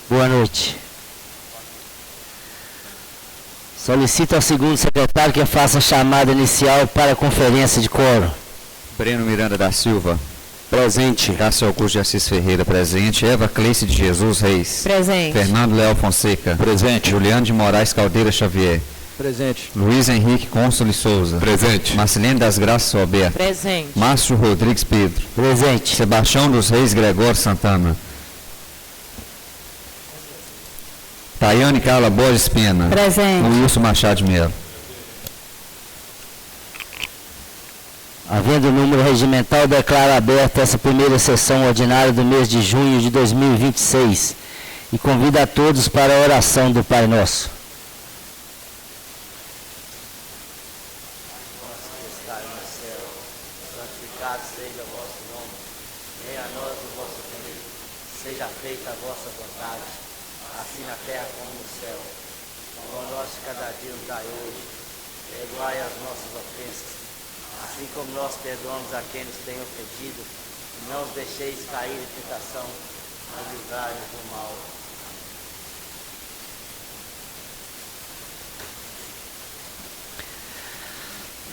Boa noite. Solicito ao segundo secretário que faça a chamada inicial para a conferência de quórum. Breno Miranda da Silva. Presente. Cássio Augusto de Assis Ferreira, presente. Eva Cleice de Jesus Reis. Presente. Fernando Leal Fonseca. Presente. Juliano de Moraes Caldeira Xavier. Presente. Luiz Henrique Cônsul Souza. Presente. Marcelene das Graças Roberto. Presente. Márcio Rodrigues Pedro. Presente. Sebastião dos Reis Gregório Santana. Tayane Carla Borges Pena. Presente. Wilson Machado de Mello. Havendo número regimental, declaro aberta essa primeira sessão ordinária do mês de junho de 2026 e convido a todos para a oração do Pai Nosso. Seja o vosso nome, venha a nós o vosso reino, seja feita a vossa vontade, assim na terra como no céu. O pão nosso de cada dia nos dai hoje, perdoai as nossas ofensas, assim como nós perdoamos a quem nos tem ofendido, e não os deixeis cair em tentação, mas livrai-nos do mal.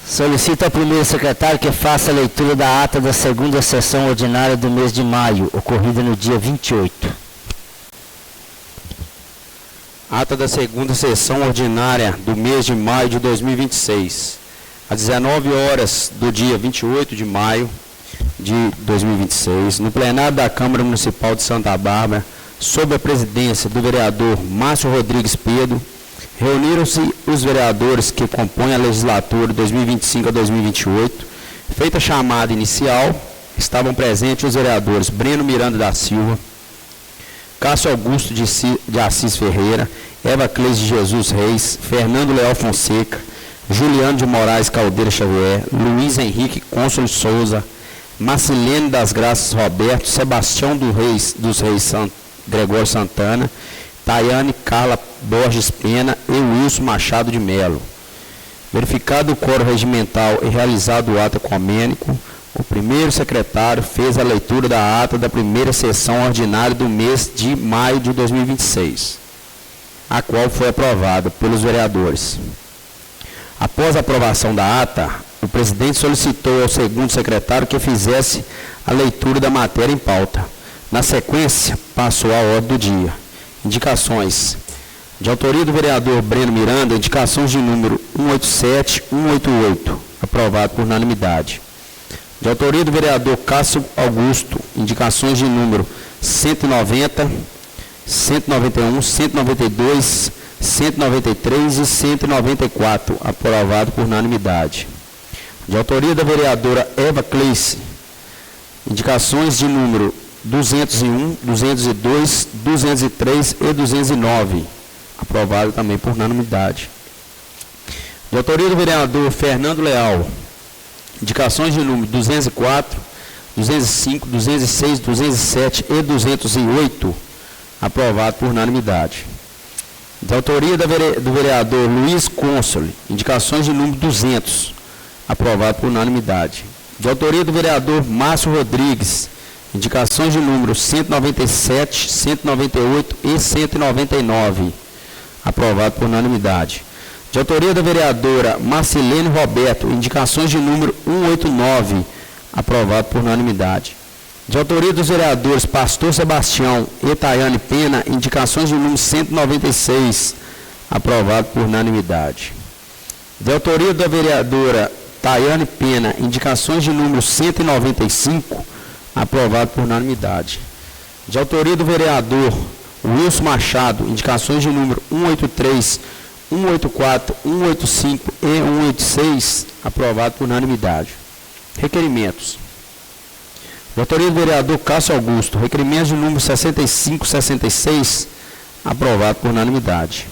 Solicito ao primeiro secretário que faça a leitura da ata da segunda sessão ordinária do mês de maio, ocorrida no dia 28. Ata da segunda sessão ordinária do mês de maio de 2026. Às 19 horas do dia 28 de maio de 2026, no plenário da Câmara Municipal de Santa Bárbara, sob a presidência do vereador Márcio Rodrigues Pedro, reuniram-se os vereadores que compõem a legislatura 2025 a 2028. Feita a chamada inicial, estavam presentes os vereadores Breno Miranda da Silva, Cássio Augusto de Assis Ferreira, Eva Cleice de Jesus Reis, Fernando Leal Fonseca, Juliano de Moraes Caldeira Xavier, Luiz Henrique Cônsul Souza, Marcelene das Graças Roberto, Sebastião dos Reis Gregório Santana, Tayane Carla Borges Pena e Wilson Machado de Mello. Verificado o quórum regimental e realizado o ato ecumênico, o primeiro secretário fez a leitura da ata da primeira sessão ordinária do mês de maio de 2026, a qual foi aprovada pelos vereadores. Após a aprovação da ata, o presidente solicitou ao segundo secretário que fizesse a leitura da matéria em pauta. Na sequência, passou a ordem do dia. Indicações. De autoria do vereador Breno Miranda, indicações de número 187 e 188, aprovado por unanimidade. De autoria do vereador Cássio Augusto, indicações de número 190, 191, 192, 193 e 194, aprovado por unanimidade. De autoria da vereadora Eva Cleice, indicações de número 201, 202, 203 e 209, aprovado também por unanimidade. De autoria do vereador Fernando Leal, indicações de número 204, 205, 206, 207 e 208, aprovado por unanimidade. De autoria do vereador Luiz Cônsul, indicações de número 200, aprovado por unanimidade. De autoria do vereador Márcio Rodrigues, indicações de número 197, 198 e 199, aprovado por unanimidade. De autoria da vereadora Marcelene Roberto, indicações de número 189, aprovado por unanimidade. De autoria dos vereadores Pastor Sebastião e Tayane Pena, indicações de número 196, aprovado por unanimidade. De autoria da vereadora Tayane Pena, indicações de número 195, aprovado por unanimidade. De autoria do vereador Wilson Machado, indicações de número 183, 184, 185 e 186, aprovado por unanimidade. Requerimentos. De autoria do vereador Cássio Augusto, requerimentos de número 65, 66, aprovado por unanimidade.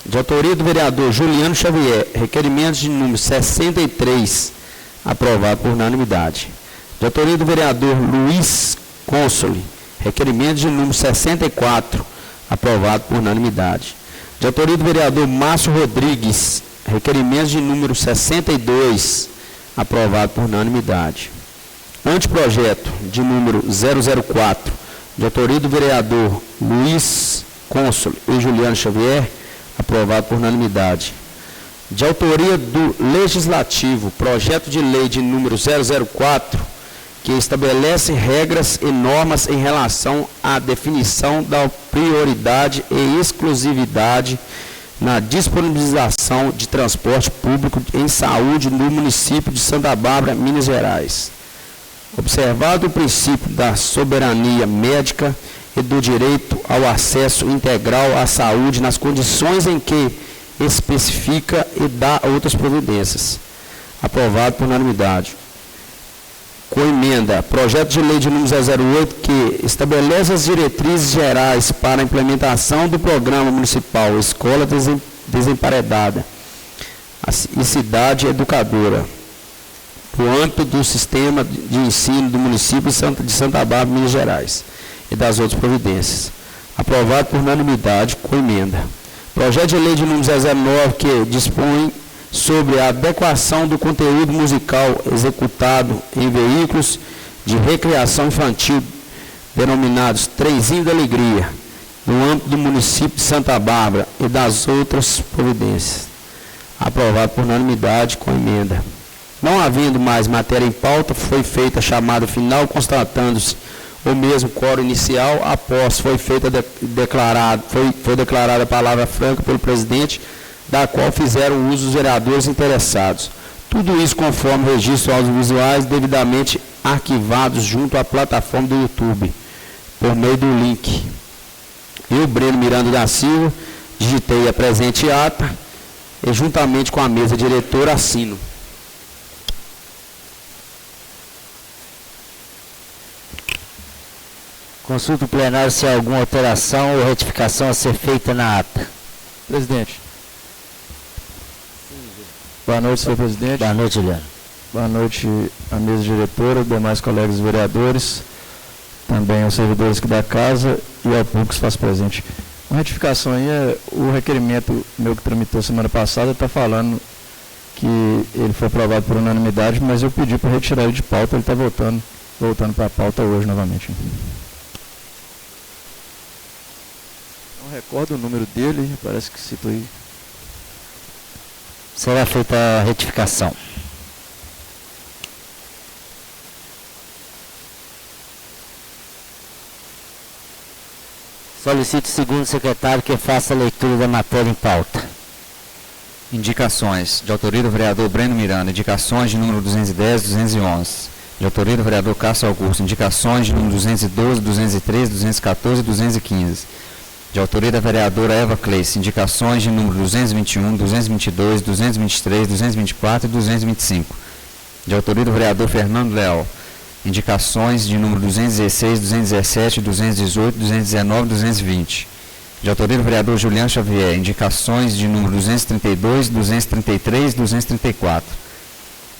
De autoria do vereador Juliano Xavier, requerimentos de número 63, aprovado por unanimidade. De autoria do vereador Luiz Cônsul, requerimentos de número 64, aprovado por unanimidade. De autoria do vereador Márcio Rodrigues, requerimentos de número 62, aprovado por unanimidade. Anteprojeto de número 004, de autoria do vereador Luiz Cônsul e Juliano Xavier, aprovado por unanimidade. De autoria do Legislativo, projeto de lei de número 004, que estabelece regras e normas em relação à definição da prioridade e exclusividade na disponibilização de transporte público em saúde no município de Santa Bárbara, Minas Gerais. Observado o princípio da soberania médica e do direito ao acesso integral à saúde nas condições em que especifica e dá outras providências. Aprovado por unanimidade. Com emenda, projeto de lei de número 008, que estabelece as diretrizes gerais para a implementação do programa municipal Escola Desemparedada e Cidade Educadora, no âmbito do sistema de ensino do município de Santa Bárbara, Minas Gerais, e das outras providências. Aprovado por unanimidade, com emenda. Projeto de lei de número 009, que dispõe sobre a adequação do conteúdo musical executado em veículos de recreação infantil, denominados Trenzinho da Alegria, no âmbito do município de Santa Bárbara e das outras providências. Aprovado por unanimidade, com emenda. Não havendo mais matéria em pauta, foi feita a chamada final, constatando-se o mesmo quórum inicial. Após foi declarada a palavra franca pelo presidente, da qual fizeram uso os vereadores interessados. Tudo isso conforme registros audiovisuais devidamente arquivados junto à plataforma do YouTube, por meio do link. Eu, Breno Miranda da Silva, digitei a presente ata e, juntamente com a mesa diretora, assino. Consulta o plenário se há alguma alteração ou retificação a ser feita na ata. Presidente. Boa noite, senhor presidente. Boa noite, Juliano. Boa noite à mesa diretora, demais colegas vereadores, também aos servidores aqui da casa e ao público que se faz presente. Uma retificação aí é o requerimento meu que tramitou semana passada, está falando que ele foi aprovado por unanimidade, mas eu pedi para retirar ele de pauta, ele está voltando para a pauta hoje novamente. Não recordo o número dele, parece que citou aí. Será feita a retificação. Solicito o segundo secretário que faça a leitura da matéria em pauta. Indicações. De autoria do vereador Breno Miranda. Indicações de número 210 e 211. De autoria do vereador Cássio Augusto. Indicações de número 212, 213, 214 e 215. De autoria da vereadora Eva Cleice, indicações de número 221, 222, 223, 224 e 225. De autoria do vereador Fernando Leal, indicações de número 216, 217, 218, 219 e 220. De autoria do vereador Juliano Xavier, indicações de número 232, 233 e 234.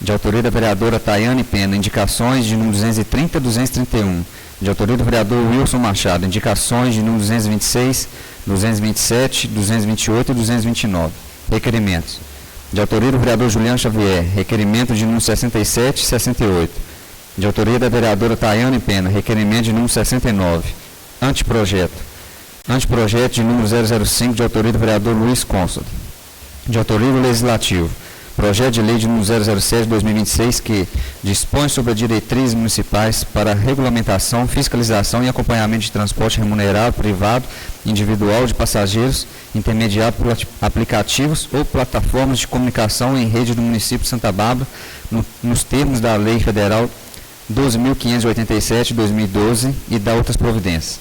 De autoria da vereadora Tayane Pena, indicações de número 230 e 231. De autoria do vereador Wilson Machado, indicações de número 226, 227, 228 e 229. Requerimentos. De autoria do vereador Juliano Xavier, requerimento de número 67 e 68. De autoria da vereadora Tayane Pena, requerimento de número 69. Anteprojeto. Anteprojeto de número 005, de autoria do vereador Luiz Cônsul. De autoria do Legislativo. Projeto de lei de número 007 de 2026, que dispõe sobre as diretrizes municipais para regulamentação, fiscalização e acompanhamento de transporte remunerado, privado, individual de passageiros, intermediado por aplicativos ou plataformas de comunicação em rede do município de Santa Bárbara, nos termos da Lei Federal 12.587 de 2012 e da outras providências.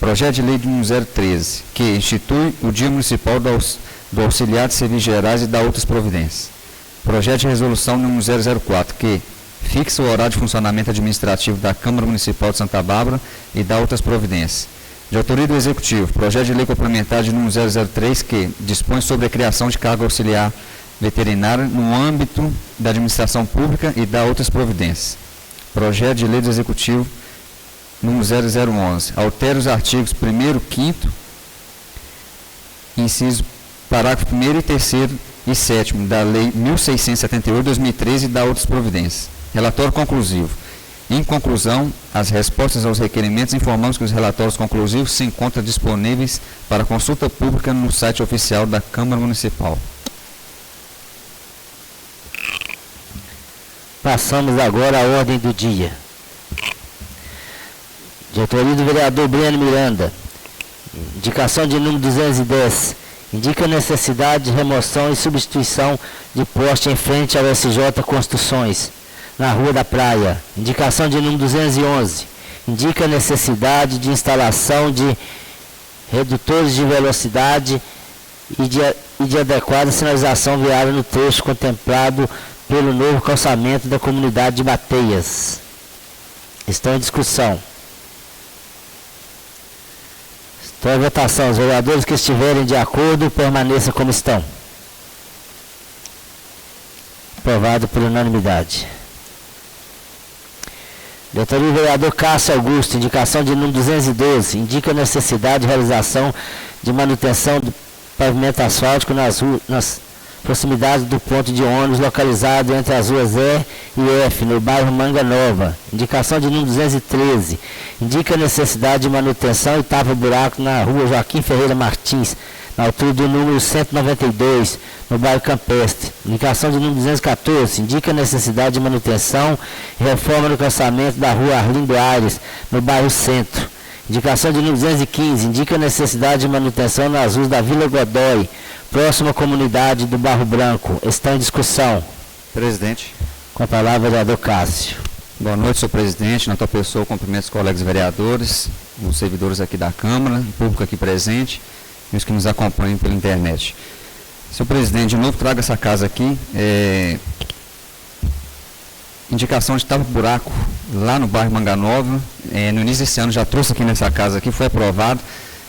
Projeto de lei de número 013, que institui o Dia Municipal do Auxiliar de Serviços Gerais e da outras providências. Projeto de resolução número 004, que fixa o horário de funcionamento administrativo da Câmara Municipal de Santa Bárbara e dá outras providências. De autoria do Executivo, projeto de lei complementar de número 003, que dispõe sobre a criação de cargo auxiliar veterinário no âmbito da administração pública e dá outras providências. Projeto de lei do Executivo número 0011, altera os artigos 1º, 5º, inciso parágrafo 1º e 3º e 7º da Lei 1678/2013 e dá outras providências. Relatório conclusivo. Em conclusão, as respostas aos requerimentos, informamos que os relatórios conclusivos se encontram disponíveis para consulta pública no site oficial da Câmara Municipal. Passamos agora à ordem do dia. De autoria do vereador Breno Miranda. Indicação de número 210. Indica a necessidade de remoção e substituição de poste em frente ao SJ Construções, na Rua da Praia. Indicação de número 211. Indica a necessidade de instalação de redutores de velocidade e de adequada sinalização viária no trecho contemplado pelo novo calçamento da comunidade de Bateias. Estão em discussão. Estão em votação. Os vereadores que estiverem de acordo, permaneçam como estão. Aprovado por unanimidade. De autoria do vereador Cássio Augusto, indicação de número 212, indica a necessidade de realização de manutenção do pavimento asfáltico nas proximidades do ponto de ônibus localizado entre as ruas E e F, no bairro Manga Nova. Indicação de número 213, indica a necessidade de manutenção e tapa-buraco na rua Joaquim Ferreira Martins, na altura do número 192, no bairro Campestre. Indicação de número 214, indica a necessidade de manutenção e reforma no calçamento da rua Arlindo Aires, no bairro Centro. Indicação de número 215, indica a necessidade de manutenção nas ruas da Vila Godoy, próxima à comunidade do Barro Branco. Está em discussão. Presidente. Com a palavra, vereador Cássio. Boa noite, senhor presidente. Na tua pessoa, cumprimento os colegas vereadores, os servidores aqui da Câmara, o público aqui presente e os que nos acompanham pela internet. Senhor presidente, de novo trago essa casa aqui. Indicação de tapa-buraco lá no bairro Manga Nova. No início desse ano já trouxe aqui nessa casa aqui, foi aprovado.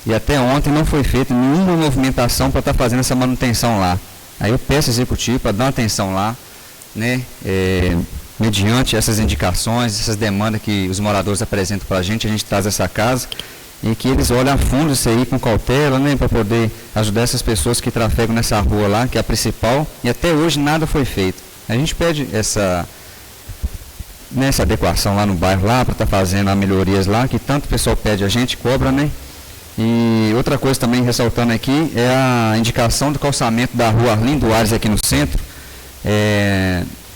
E até ontem não foi feita nenhuma movimentação para estar fazendo essa manutenção lá. Aí eu peço ao executivo para dar uma atenção lá, né, mediante essas indicações, essas demandas que os moradores apresentam para a gente traz essa casa e que eles olhem a fundo isso aí com cautela, né, para poder ajudar essas pessoas que trafegam nessa rua lá, que é a principal, e até hoje nada foi feito. A gente pede essa adequação lá no bairro lá, para estar fazendo as melhorias lá, que tanto o pessoal pede, a gente cobra, né? E outra coisa também ressaltando aqui é a indicação do calçamento da rua Arlindo Aires aqui no centro.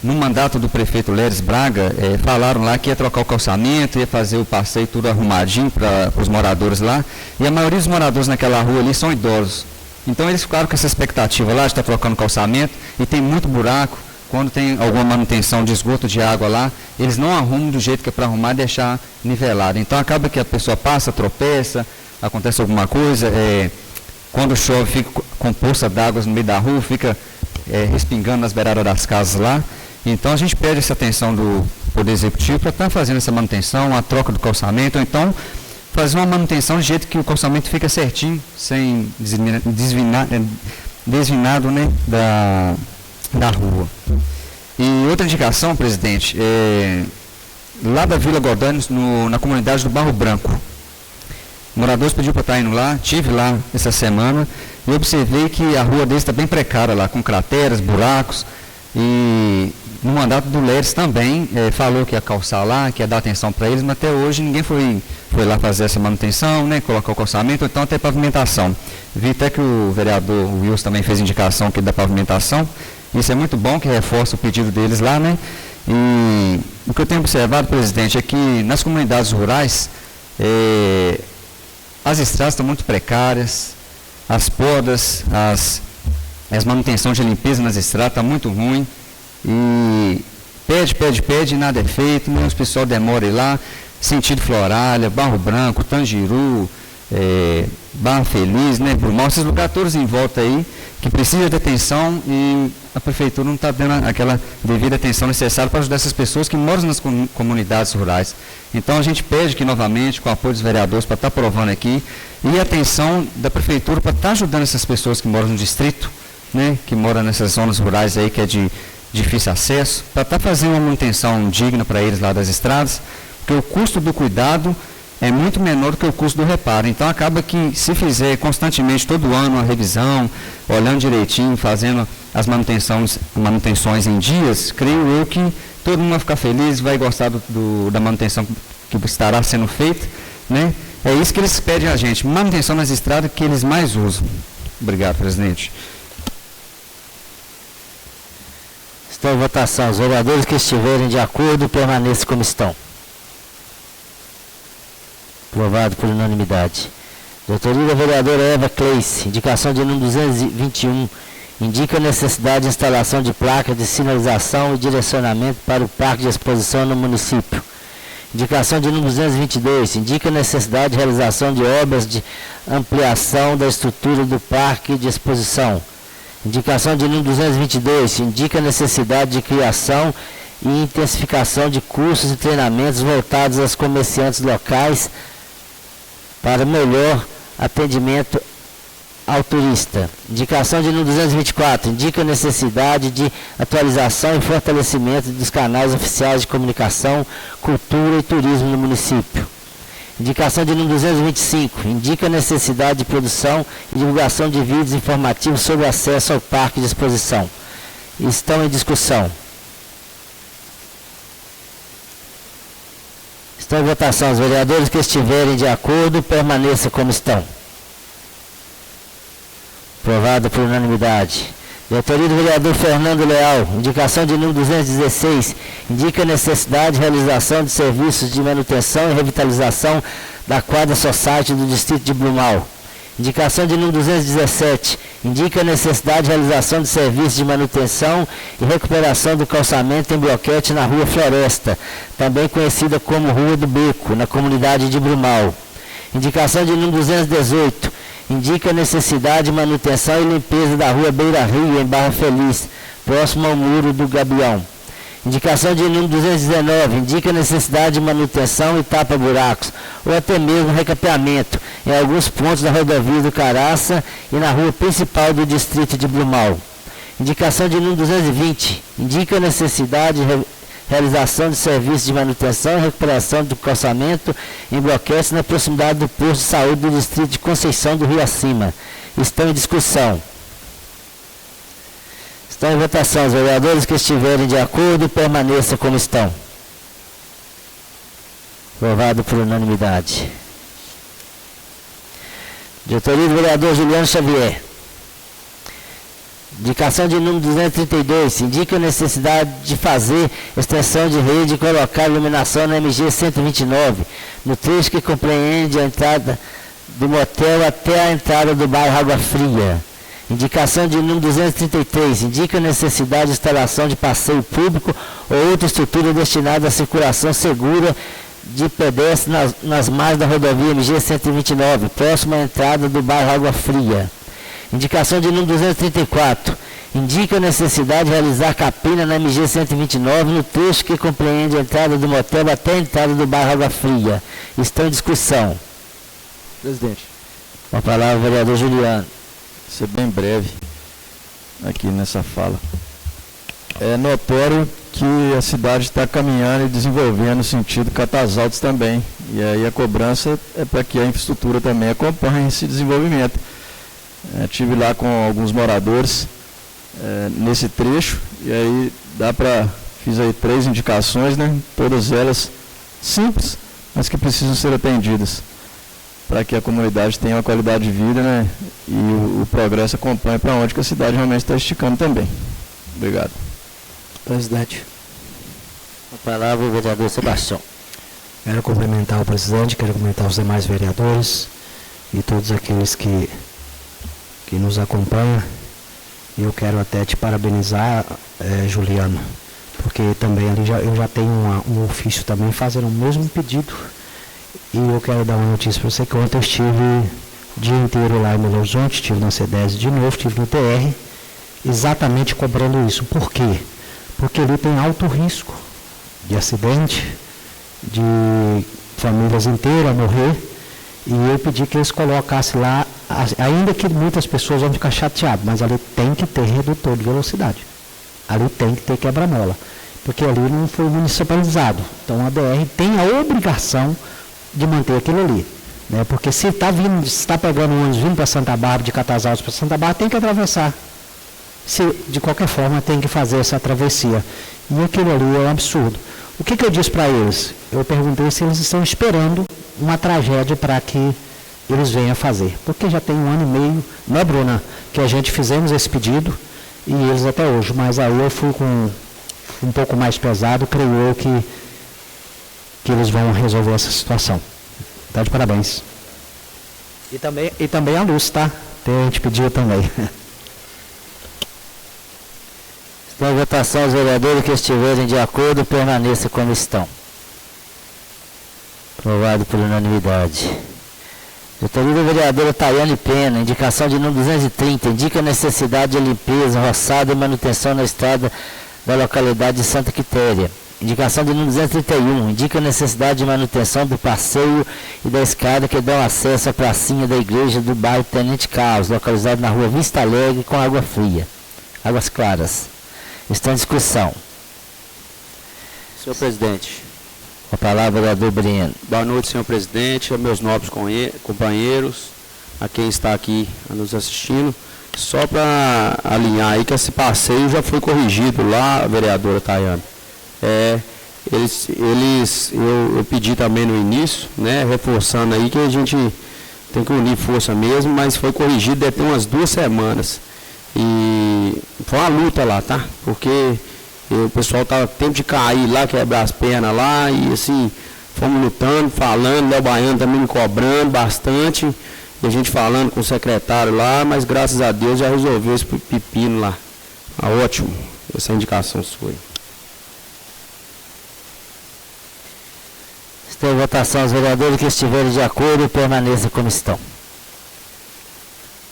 No mandato do prefeito Leres Braga, falaram lá que ia trocar o calçamento, ia fazer o passeio tudo arrumadinho para os moradores lá. E a maioria dos moradores naquela rua ali são idosos. Então eles ficaram com essa expectativa lá de estar trocando o calçamento e tem muito buraco. Quando tem alguma manutenção de esgoto de água lá, eles não arrumam do jeito que é para arrumar e deixar nivelado. Então acaba que a pessoa passa, tropeça, acontece alguma coisa, quando chove fica com poça d'água no meio da rua, fica respingando nas beiradas das casas lá. Então a gente pede essa atenção do Poder Executivo para estar fazendo essa manutenção, a troca do calçamento, ou então fazer uma manutenção de jeito que o calçamento fica certinho, sem desvinado, né, da rua. E outra indicação, presidente, lá da Vila Godoy, na comunidade do Barro Branco. Moradores pediu para estar indo lá, tive lá essa semana e observei que a rua deles está bem precária lá, com crateras, buracos. E no mandato do Leres também falou que ia calçar lá, que ia dar atenção para eles, mas até hoje ninguém foi lá fazer essa manutenção, né, colocar o calçamento, ou então até pavimentação. Vi até que o vereador Wilson também fez indicação aqui da pavimentação. Isso é muito bom, que reforça o pedido deles lá, né? E o que eu tenho observado, presidente, é que nas comunidades rurais, as estradas estão muito precárias, as podas, as manutenções de limpeza nas estradas estão muito ruim. E pede, e nada é feito, né? Os pessoal demora ir lá, sentido Floralha, Barro Branco, Tangiru, Barra Feliz, né, Brumão, esses lugares todos em volta aí, que precisam de atenção e a prefeitura não está dando aquela devida atenção necessária para ajudar essas pessoas que moram nas comunidades rurais. Então a gente pede aqui novamente, com o apoio dos vereadores, para estar aprovando aqui, e a atenção da prefeitura para estar ajudando essas pessoas que moram no distrito, né, que moram nessas zonas rurais aí, que é de difícil acesso, para estar fazendo uma manutenção digna para eles lá das estradas, porque o custo do cuidado é muito menor do que o custo do reparo. Então acaba que, se fizer constantemente, todo ano, uma revisão, olhando direitinho, fazendo as manutenções em dias, creio eu que todo mundo vai ficar feliz, vai gostar da manutenção que estará sendo feita, né? É isso que eles pedem a gente, manutenção nas estradas que eles mais usam. Obrigado, presidente. Estão em votação. Os vereadores que estiverem de acordo permaneçam como estão. Aprovado por unanimidade. De autoria da vereadora Eva Cleice, indicação de número 221, indica a necessidade de instalação de placas de sinalização e direcionamento para o parque de exposição no município. Indicação de número 222, indica a necessidade de realização de obras de ampliação da estrutura do parque de exposição. Indicação de número 222, indica a necessidade de criação e intensificação de cursos e treinamentos voltados aos comerciantes locais para melhor atendimento ao turista. Indicação de número 224, indica a necessidade de atualização e fortalecimento dos canais oficiais de comunicação, cultura e turismo no município. Indicação de número 225, indica a necessidade de produção e divulgação de vídeos informativos sobre acesso ao parque de exposição. Estão em discussão. Estão em votação. Os vereadores que estiverem de acordo, permaneçam como estão. Aprovado por unanimidade. De autoria do vereador Fernando Leal, indicação de número 216, indica a necessidade de realização de serviços de manutenção e revitalização da quadra society do distrito de Blumenau. Indicação de número 217, indica a necessidade de realização de serviços de manutenção e recuperação do calçamento em bloquete na Rua Floresta, também conhecida como Rua do Beco, na comunidade de Blumenau. Indicação de número 218, indica a necessidade de manutenção e limpeza da Rua Beira Rio, em Barra Feliz, próximo ao Muro do Gabião. Indicação de número 219, indica a necessidade de manutenção e tapa-buracos, ou até mesmo recapeamento, em alguns pontos da rodovia do Caraça e na rua principal do distrito de Blumenau. Indicação de número 220, indica a necessidade de realização de serviços de manutenção e recuperação do calçamento em bloquetes na proximidade do posto de saúde do distrito de Conceição do Rio Acima. Estão em discussão. Estão em votação. Os vereadores que estiverem de acordo, permaneçam como estão. Aprovado por unanimidade. De autoria do vereador Juliano Xavier. Indicação de número 232, indica a necessidade de fazer extensão de rede e colocar iluminação na MG 129, no trecho que compreende a entrada do motel até a entrada do bairro Água Fria. Indicação de número 233, indica a necessidade de instalação de passeio público ou outra estrutura destinada à circulação segura de pedestres nas margens da rodovia MG 129, próxima à entrada do bairro Água Fria. Indicação de número 234, indica a necessidade de realizar capina na MG 129 no trecho que compreende a entrada do motel até a entrada do bairro Água Fria. Estão em discussão. Presidente. Com a palavra o vereador Juliano. Ser bem breve aqui nessa fala. É notório que a cidade está caminhando e desenvolvendo no sentido Catasaltos também. E aí a cobrança é para que a infraestrutura também acompanhe esse desenvolvimento. Estive lá com alguns moradores nesse trecho e aí fiz aí 3 indicações, né? Todas elas simples, mas que precisam ser atendidas para que a comunidade tenha uma qualidade de vida, né? E o progresso acompanhe para onde que a cidade realmente está esticando também. Obrigado. Presidente. Com a palavra o vereador Sebastião. Quero cumprimentar o presidente, quero cumprimentar os demais vereadores e todos aqueles que nos acompanham. E eu quero até te parabenizar, Juliano, porque também ali eu já tenho um ofício também fazendo o mesmo pedido. E eu quero dar uma notícia para você que ontem eu estive o dia inteiro lá em Belo Horizonte, estive na C10 de novo, estive no TR, exatamente cobrando isso. Por quê? Porque ali tem alto risco de acidente, de famílias inteiras morrer, e eu pedi que eles colocassem lá, ainda que muitas pessoas vão ficar chateadas, mas ali tem que ter redutor de velocidade, ali tem que ter quebra-mola, porque ali não foi municipalizado, então a DR tem a obrigação de manter aquilo ali, né? Porque se está pegando um ônibus vindo para Santa Bárbara, de Catasaltos para Santa Bárbara, tem que atravessar. de qualquer forma tem que fazer essa travessia. E aquilo ali é um absurdo. O que eu disse para eles? Eu perguntei se eles estão esperando uma tragédia para que eles venham fazer. Porque já tem 1 ano e meio, né, Bruna, que a gente fizemos esse pedido e eles até hoje. Mas aí eu fui com um pouco mais pesado, creio eu que eles vão resolver essa situação. Tá de parabéns. E também a luz, tá? A gente pediu também. Estão em votação os vereadores que estiverem de acordo, permaneça como estão. Aprovado por unanimidade. De autoria da vereadora Tayane Pena, indicação de número 230, indica a necessidade de limpeza, roçada e manutenção na estrada da localidade de Santa Quitéria. Indicação de número 231, indica a necessidade de manutenção do passeio e da escada que dão acesso à pracinha da igreja do bairro Tenente Carlos, localizado na rua Vista Alegre, com água fria, águas claras. Está em discussão. Senhor presidente. Com a palavra, vereador Breno. Boa noite, senhor presidente, a meus nobres companheiros, a quem está aqui nos assistindo. Só para alinhar aí que esse passeio já foi corrigido lá, vereadora Tayane. Eu pedi também no início, né, reforçando aí que a gente tem que unir força mesmo, mas foi corrigido deve ter umas 2 semanas. E foi uma luta lá, tá? Porque o pessoal estava tempo de cair lá, quebrar as pernas lá, e assim, fomos lutando, falando, Léo Baiano também me cobrando bastante, e a gente falando com o secretário lá, mas graças a Deus já resolveu esse pepino lá. Ah, ótimo, essa indicação sua. Estão em votação os vereadores que estiverem de acordo, permaneça como estão.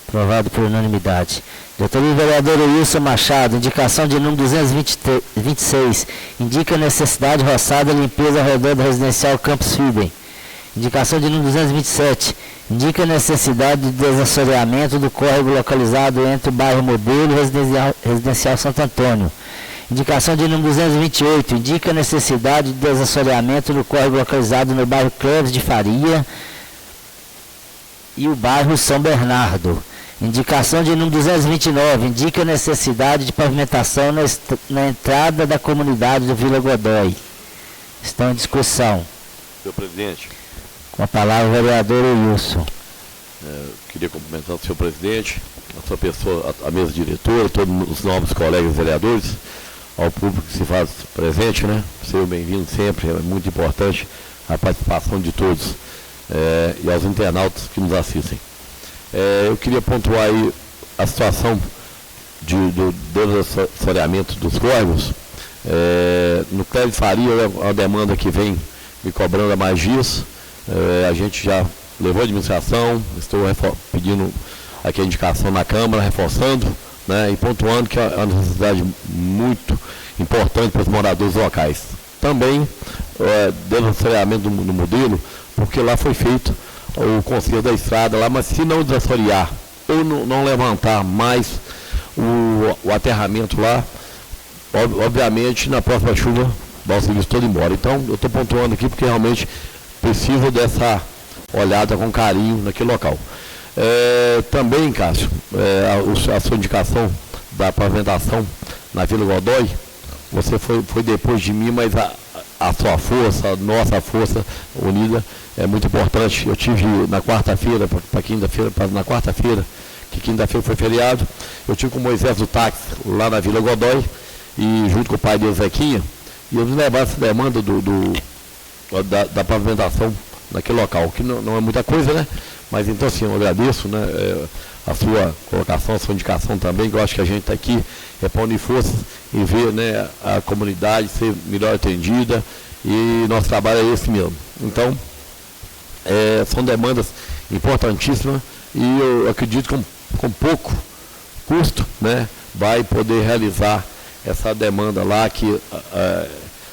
Aprovado por unanimidade. De autoria do vereador Wilson Machado, indicação de número 226, indica a necessidade de roçada e limpeza ao redor do residencial Campos Fidem. Indicação de número 227, indica a necessidade de desassoreamento do córrego localizado entre o bairro Modelo e residencial Santo Antônio. Indicação de número 228, indica a necessidade de desassoreamento do córrego localizado no bairro Cleves de Faria e o bairro São Bernardo. Indicação de número 229, indica a necessidade de pavimentação na entrada da comunidade do Vila Godoy. Estão em discussão. Senhor presidente. Com a palavra o vereador Wilson. Queria cumprimentar o senhor presidente, a sua pessoa, a mesa diretora, todos os novos colegas vereadores, ao público que se faz presente, né? Seja bem-vindo sempre, é muito importante a participação de todos e aos internautas que nos assistem. Eu queria pontuar aí a situação do desassoreamento dos córregos. No Cléber Faria é uma demanda que vem me cobrando há mais dias. A gente já levou a administração, estou pedindo aqui a indicação na Câmara, reforçando, né, e pontuando que é uma necessidade muito importante para os moradores locais. Também desassoreamento no modelo, porque lá foi feito o conserto da estrada lá, mas se não desassorear ou não levantar mais o aterramento lá, obviamente na próxima chuva vai o serviço todo embora. Então eu estou pontuando aqui porque realmente precisa dessa olhada com carinho naquele local. Também, Cássio, a sua indicação da pavimentação na Vila Godoy, você foi depois de mim, mas a sua força, a nossa força unida é muito importante. Eu tive na quarta-feira, para quinta-feira, na quarta-feira, que quinta-feira foi feriado, eu tive com o Moisés do táxi lá na Vila Godoy, e junto com o pai dele, Zequinha, e eles levaram essa demanda da pavimentação naquele local, que não é muita coisa, né? Mas então assim, eu agradeço, né, a sua colocação, a sua indicação também, que eu acho que a gente está aqui para unir forças e ver, né, a comunidade ser melhor atendida, e nosso trabalho é esse mesmo. Então, são demandas importantíssimas e eu acredito que com pouco custo, né, vai poder realizar essa demanda lá que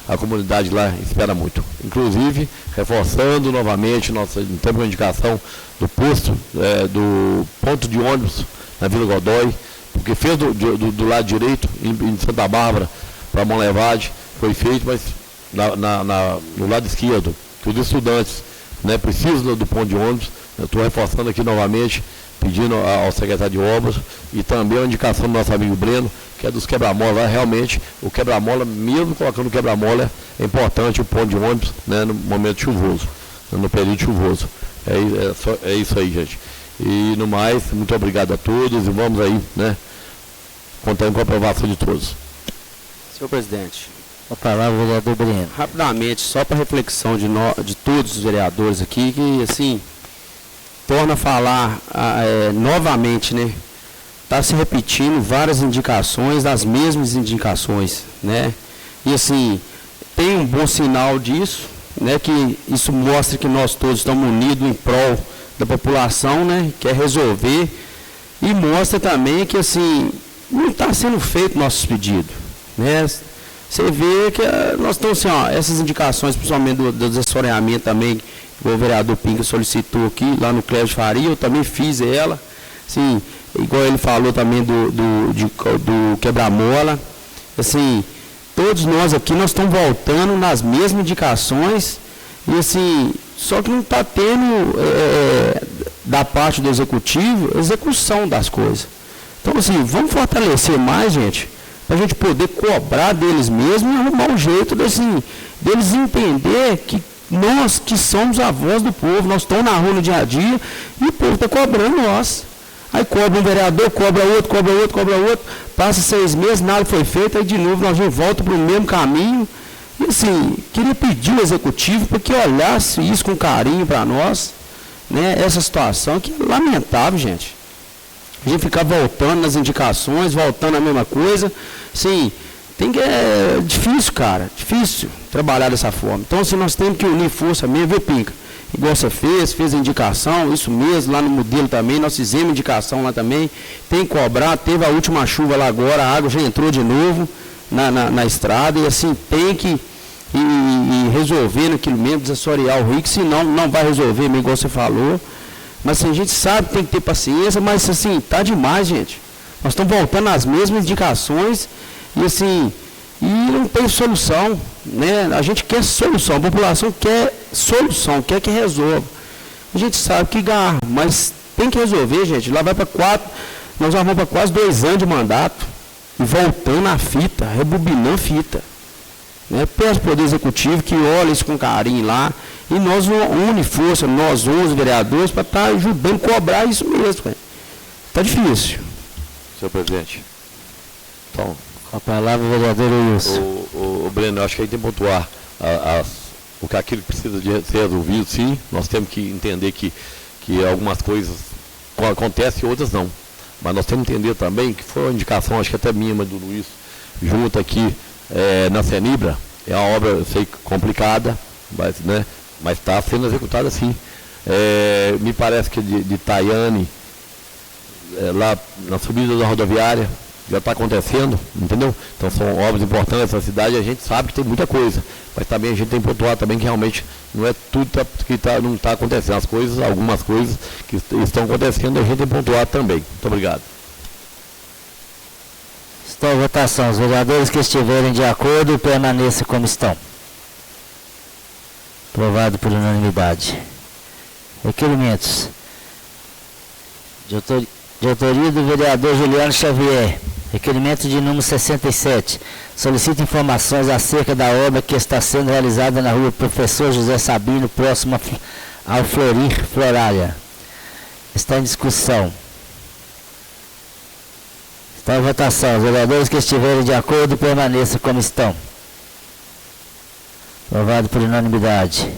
a comunidade lá espera muito. Inclusive, reforçando novamente, temos uma indicação do posto, do ponto de ônibus na Vila Godoy, porque fez do lado direito, em Santa Bárbara, para Monlevade, foi feito, mas no lado esquerdo, que os estudantes né, precisam do ponto de ônibus. Eu estou reforçando aqui novamente, pedindo ao secretário de obras e também a indicação do nosso amigo Breno, que é dos quebra-mola. Realmente, o quebra-mola, mesmo colocando o quebra-mola, é importante o ponto de ônibus, né, no momento chuvoso, no período chuvoso. É isso aí, gente. E no mais, muito obrigado a todos e vamos aí, né, contando com a aprovação de todos. Senhor presidente. A palavra, vereador Breno. Rapidamente, só para reflexão de todos os vereadores aqui, que assim, torna a falar novamente, né? Está se repetindo várias indicações, das mesmas indicações, né? E assim, tem um bom sinal disso, né? Que isso mostra que nós todos estamos unidos em prol da população, né? Quer resolver. E mostra também que assim, não está sendo feito nossos pedidos, né? Você vê que nós estamos assim, ó, essas indicações, principalmente do desassoreamento também, o vereador Pinga solicitou aqui, lá no Cléber Faria, eu também fiz ela, assim, igual ele falou também do quebra-mola, assim, todos nós aqui, nós estamos voltando nas mesmas indicações, e assim, só que não está tendo, da parte do executivo, execução das coisas. Então, assim, vamos fortalecer mais, gente, para a gente poder cobrar deles mesmos e arrumar um jeito deles entender que nós que somos a voz do povo, nós estamos na rua no dia a dia e o povo está cobrando nós. Aí cobra um vereador, cobra outro, passa 6 meses, nada foi feito, aí de novo nós voltamos para o mesmo caminho. E assim, queria pedir ao executivo para que olhasse isso com carinho para nós, né? Essa situação que é lamentável, gente. A gente ficar voltando nas indicações, voltando a mesma coisa. Sim, é difícil, cara. Difícil trabalhar dessa forma. Então, assim, nós temos que unir força mesmo, viu, Pinca? Igual você fez a indicação, isso mesmo, lá no modelo também, nós fizemos indicação lá também. Tem que cobrar, teve a última chuva lá agora, a água já entrou de novo na estrada, e assim, tem que ir resolver naquilo mesmo, desassorear o rio, que senão não vai resolver, mesmo igual você falou. Mas assim, a gente sabe que tem que ter paciência, mas assim, tá demais, gente. Nós estamos voltando às mesmas indicações e assim, e não tem solução, né? A gente quer solução, a população quer solução, quer que resolva. A gente sabe que garra, mas tem que resolver, gente. Lá vai para nós já vamos para quase 2 anos de mandato e voltando à fita, rebobinando a fita. Né? Peço ao Poder Executivo que olhe isso com carinho lá. E nós unimos força, nós 11 vereadores, para estar ajudando a cobrar isso mesmo. Está difícil. Senhor presidente. Então, com a palavra, vereador Wilson. O Breno, eu acho que aí tem que pontuar aquilo que precisa de ser resolvido, sim. Nós temos que entender que algumas coisas acontecem e outras não. Mas nós temos que entender também que foi uma indicação, acho que até minha, mas do Luiz, junto aqui na Cenibra. É uma obra, eu sei, complicada, mas está sendo executada sim. Me parece que de Taiane, lá na subida da rodoviária, já está acontecendo, entendeu? Então são obras importantes nessa cidade, a gente sabe que tem muita coisa, mas também a gente tem que pontuar também que realmente não é tudo que não está acontecendo. As coisas, algumas coisas que estão acontecendo, a gente tem que pontuar também. Muito obrigado. Estou em votação. Os vereadores que estiverem de acordo, permaneçam como estão. Aprovado por unanimidade. Requerimentos. De autoria do vereador Juliano Xavier. Requerimento de número 67. Solicita informações acerca da obra que está sendo realizada na rua Professor José Sabino, próximo ao Florir Florália. Está em discussão. Está em votação. Os vereadores que estiverem de acordo, permaneçam como estão. Aprovado por unanimidade.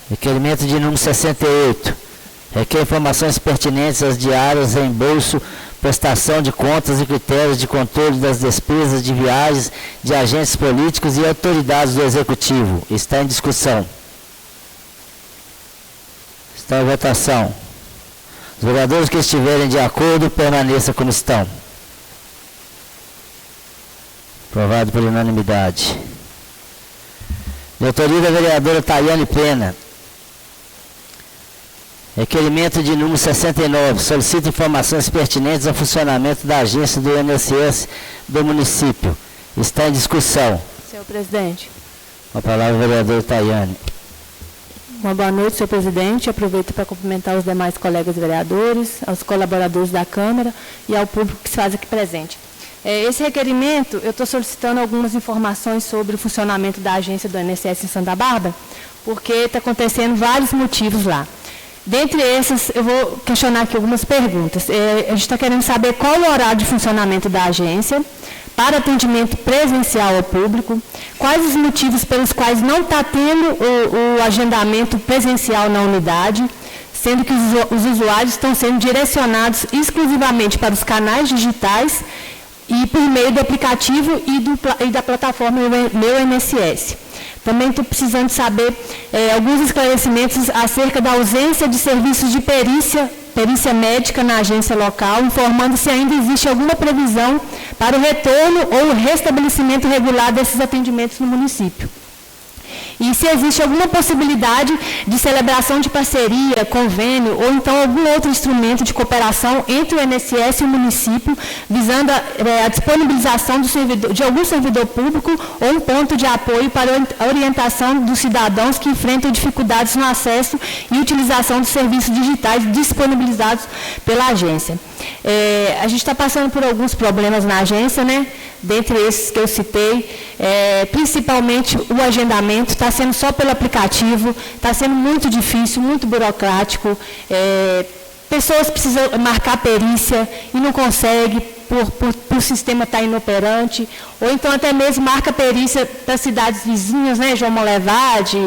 Requerimento de número 68. Requer informações pertinentes às diárias, reembolso, prestação de contas e critérios de controle das despesas de viagens de agentes políticos e autoridades do Executivo. Está em discussão. Está em votação. Os vereadores que estiverem de acordo, permaneçam como estão. Aprovado por unanimidade. De autoria da vereadora Taiane Pena. Requerimento de número 69. Solicita informações pertinentes ao funcionamento da agência do INSS do município. Está em discussão. Senhor presidente. Com a palavra, vereador Taiane. Uma boa noite, senhor presidente. Aproveito para cumprimentar os demais colegas vereadores, aos colaboradores da Câmara e ao público que se faz aqui presente. Esse requerimento, eu estou solicitando algumas informações sobre o funcionamento da agência do INSS em Santa Bárbara, porque está acontecendo vários motivos lá. Dentre esses, eu vou questionar aqui algumas perguntas. A gente está querendo saber qual o horário de funcionamento da agência para atendimento presencial ao público, quais os motivos pelos quais não está tendo o agendamento presencial na unidade, sendo que os usuários estão sendo direcionados exclusivamente para os canais digitais e por meio do aplicativo e da plataforma Meu INSS. Também estou precisando saber alguns esclarecimentos acerca da ausência de serviços de perícia médica na agência local, informando se ainda existe alguma previsão para o retorno ou o restabelecimento regular desses atendimentos no município. E se existe alguma possibilidade de celebração de parceria, convênio, ou então algum outro instrumento de cooperação entre o INSS e o município, visando a disponibilização de algum servidor público ou um ponto de apoio para a orientação dos cidadãos que enfrentam dificuldades no acesso e utilização dos serviços digitais disponibilizados pela agência. A gente está passando por alguns problemas na agência, né? Dentre esses que eu citei, principalmente o agendamento, está sendo só pelo aplicativo, está sendo muito difícil, muito burocrático. Pessoas precisam marcar perícia e não conseguem, por o sistema estar inoperante, ou então até mesmo marca perícia das cidades vizinhas, né? João Molevade,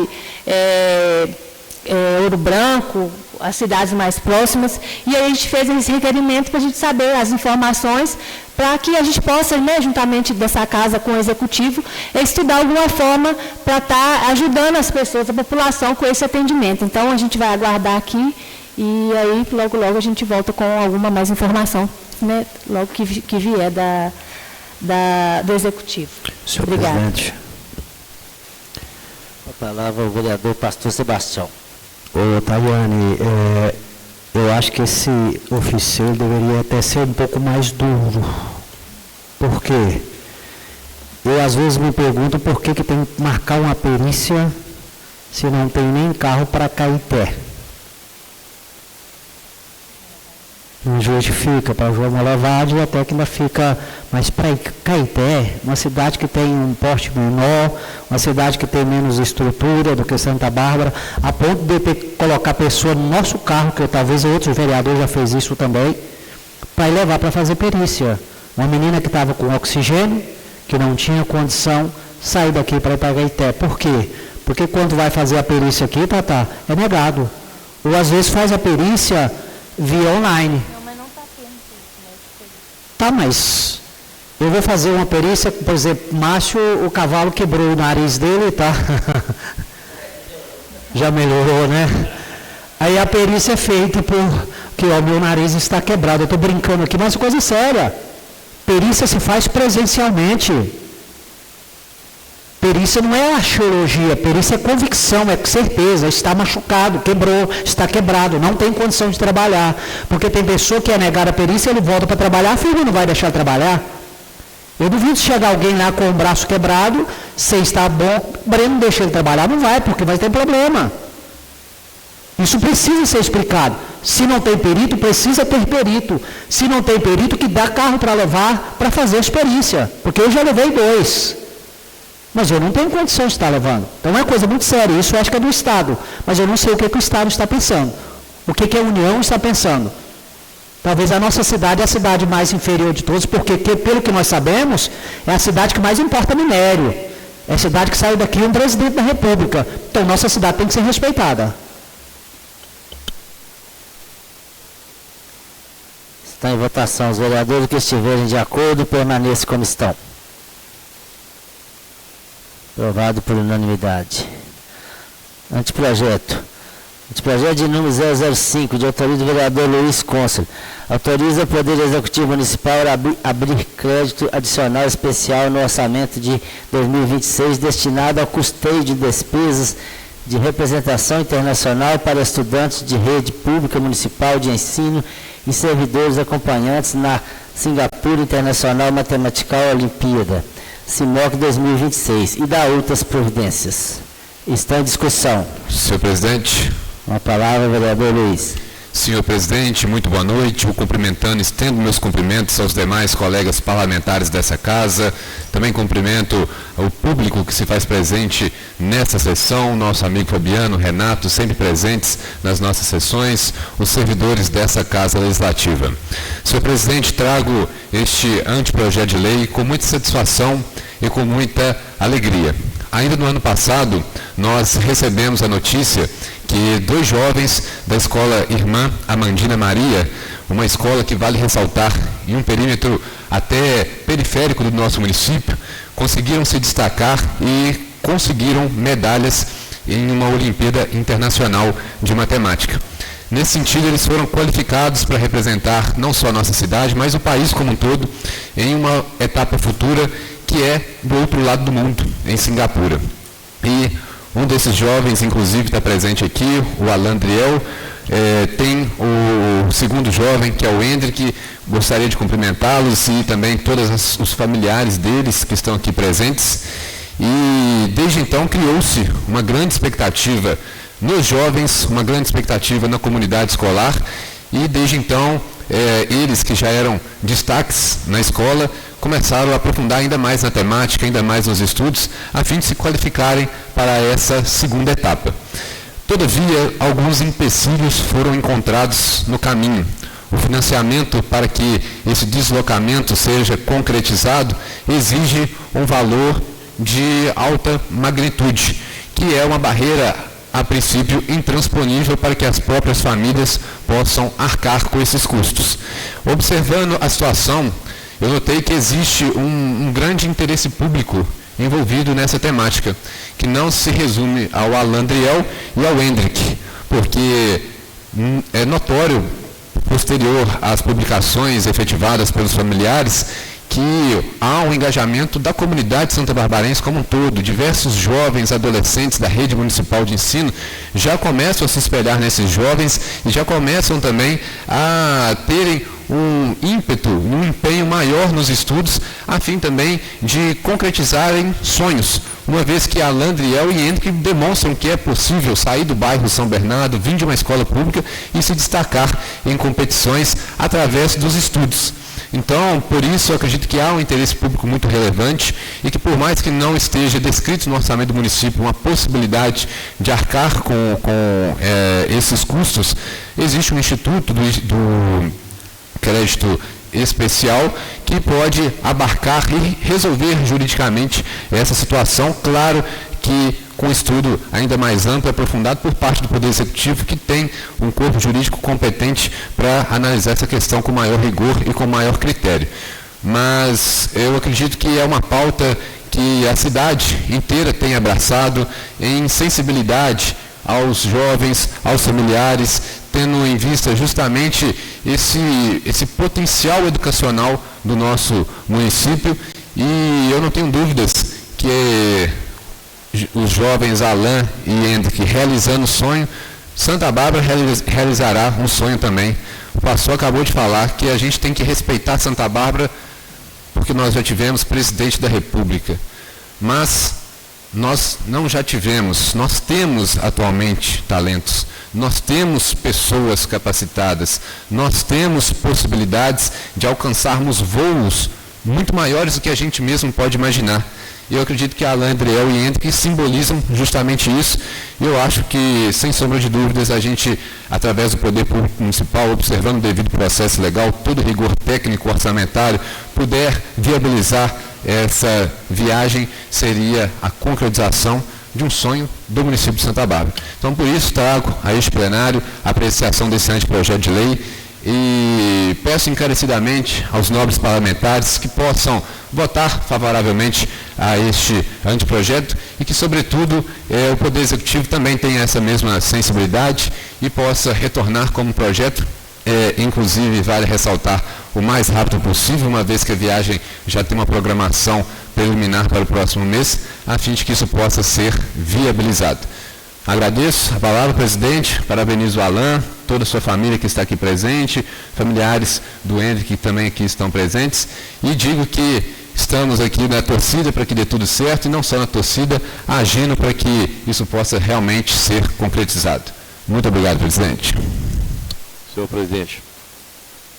Ouro Branco, as cidades mais próximas, e aí a gente fez esse requerimento para a gente saber as informações, para que a gente possa, né, juntamente dessa casa com o executivo, estudar alguma forma para estar ajudando as pessoas, a população, com esse atendimento. Então, a gente vai aguardar aqui, e aí, logo, logo, a gente volta com alguma mais informação, né, logo que vier do executivo. Senhor Obrigada. presidente. A palavra ao vereador Pastor Sebastião. Ô, Tayane, eu acho que esse ofício deveria até ser um pouco mais duro. Por quê? Eu, às vezes, me pergunto por que tem que marcar uma perícia se não tem nem carro para Caeté. Não justifica para João Molevade, até que ainda fica... Mas para Caeté, uma cidade que tem um porte menor, uma cidade que tem menos estrutura do que Santa Bárbara, a ponto de ter que colocar pessoa no nosso carro, que talvez outro vereador já fez isso também, para levar para fazer perícia. Uma menina que estava com oxigênio, que não tinha condição, sair daqui para ir para Caeté. Por quê? Porque quando vai fazer a perícia aqui, Tatá, é negado. Ou às vezes faz a perícia via online. Tá, mas eu vou fazer uma perícia, por exemplo, Márcio, o cavalo quebrou o nariz dele, tá? Já melhorou, né? Aí a perícia é feita porque o meu nariz está quebrado. Eu estou brincando aqui, mas coisa séria. Perícia se faz presencialmente. Perícia não é axiologia, perícia é convicção, é certeza, está machucado, quebrou, está quebrado, não tem condição de trabalhar. Porque tem pessoa que é negada a perícia, ele volta para trabalhar, a firma não vai deixar trabalhar. Eu duvido chegar alguém lá com o braço quebrado, sem estar bom, o Breno deixa ele trabalhar, não vai, porque vai ter problema. Isso precisa ser explicado. Se não tem perito, precisa ter perito. Se não tem perito, que dá carro para levar para fazer a experiência. Porque eu já levei 2. Mas eu não tenho condição de estar levando. Então é uma coisa muito séria. Isso eu acho que é do Estado. Mas eu não sei o que o Estado está pensando. O que a União está pensando. Talvez a nossa cidade é a cidade mais inferior de todos, porque pelo que nós sabemos, é a cidade que mais importa minério. É a cidade que saiu daqui um presidente da República. Então nossa cidade tem que ser respeitada. Está em votação. Os vereadores que estiverem de acordo, permaneçam como estão. Aprovado por unanimidade. Anteprojeto. Anteprojeto de número 005, de autoria do vereador Luiz Cônsul. Autoriza o Poder Executivo Municipal a abrir crédito adicional especial no orçamento de 2026, destinado ao custeio de despesas de representação internacional para estudantes de rede pública municipal de ensino e servidores acompanhantes na Singapura Internacional Matematical Olimpíada, SIMOC 2026, e da outras providências. Está em discussão. Senhor presidente. Com a palavra, vereador Luiz. Senhor presidente, muito boa noite. O cumprimentando, estendo meus cumprimentos aos demais colegas parlamentares dessa casa. Também cumprimento o público que se faz presente nessa sessão, nosso amigo Fabiano, Renato, sempre presentes nas nossas sessões, os servidores dessa casa legislativa. Senhor presidente, trago este anteprojeto de lei com muita satisfação e com muita alegria. Ainda no ano passado, nós recebemos a notícia que 2 jovens da escola Irmã Amandina Maria, uma escola que vale ressaltar em um perímetro até periférico do nosso município, conseguiram se destacar e conseguiram medalhas em uma Olimpíada Internacional de Matemática. Nesse sentido, eles foram qualificados para representar não só a nossa cidade, mas o país como um todo, em uma etapa futura que é do outro lado do mundo, em Singapura. E um desses jovens, inclusive, está presente aqui, o Alan Driel, tem o segundo jovem, que é o Hendrick, gostaria de cumprimentá-los e também todos os familiares deles que estão aqui presentes. E desde então criou-se uma grande expectativa nos jovens, uma grande expectativa na comunidade escolar, e desde então eles que já eram destaques na escola começaram a aprofundar ainda mais na temática, ainda mais nos estudos, a fim de se qualificarem para essa segunda etapa. Todavia, alguns empecilhos foram encontrados no caminho. O financiamento para que esse deslocamento seja concretizado exige um valor de alta magnitude, que é uma barreira, a princípio, intransponível para que as próprias famílias possam arcar com esses custos. Observando a situação, eu notei que existe um grande interesse público envolvido nessa temática, que não se resume ao Alan Driel e ao Hendrick, porque é notório, posterior às publicações efetivadas pelos familiares, que há um engajamento da comunidade santabarbarense como um todo. Diversos jovens, adolescentes da rede municipal de ensino já começam a se espelhar nesses jovens e já começam também a terem um ímpeto, um empenho maior nos estudos, a fim também de concretizarem sonhos, uma vez que Alan Driel e Hendrick demonstram que é possível sair do bairro São Bernardo, vir de uma escola pública e se destacar em competições através dos estudos. Então, por isso, eu acredito que há um interesse público muito relevante e que, por mais que não esteja descrito no orçamento do município uma possibilidade de arcar com esses custos, existe um instituto do crédito especial que pode abarcar e resolver juridicamente essa situação, claro que com estudo ainda mais amplo e aprofundado por parte do Poder Executivo, que tem um corpo jurídico competente para analisar essa questão com maior rigor e com maior critério. Mas eu acredito que é uma pauta que a cidade inteira tem abraçado em sensibilidade aos jovens, aos familiares, tendo em vista justamente esse potencial educacional do nosso município, e eu não tenho dúvidas que os jovens Alan e Hendrick realizando o sonho, Santa Bárbara realizará um sonho também. O pastor acabou de falar que a gente tem que respeitar Santa Bárbara porque nós já tivemos presidente da República, mas nós não já tivemos, nós temos atualmente talentos, nós temos pessoas capacitadas, nós temos possibilidades de alcançarmos voos muito maiores do que a gente mesmo pode imaginar. Eu acredito que Alan Driel e Hendrick simbolizam justamente isso. Eu acho que, sem sombra de dúvidas, a gente, através do Poder Público Municipal, observando o devido processo legal, todo rigor técnico, orçamentário, puder viabilizar essa viagem, seria a concretização de um sonho do município de Santa Bárbara. Então, por isso, trago a este plenário a apreciação desse anteprojeto de lei e peço encarecidamente aos nobres parlamentares que possam votar favoravelmente a este anteprojeto e que, sobretudo, o Poder Executivo também tenha essa mesma sensibilidade e possa retornar como projeto, inclusive vale ressaltar o mais rápido possível, uma vez que a viagem já tem uma programação preliminar para o próximo mês, a fim de que isso possa ser viabilizado. Agradeço a palavra, presidente, parabenizo o Alan, toda a sua família que está aqui presente, familiares do Hendrick que também aqui estão presentes, e digo que estamos aqui na torcida para que dê tudo certo, e não só na torcida, agindo para que isso possa realmente ser concretizado. Muito obrigado, presidente. Senhor presidente.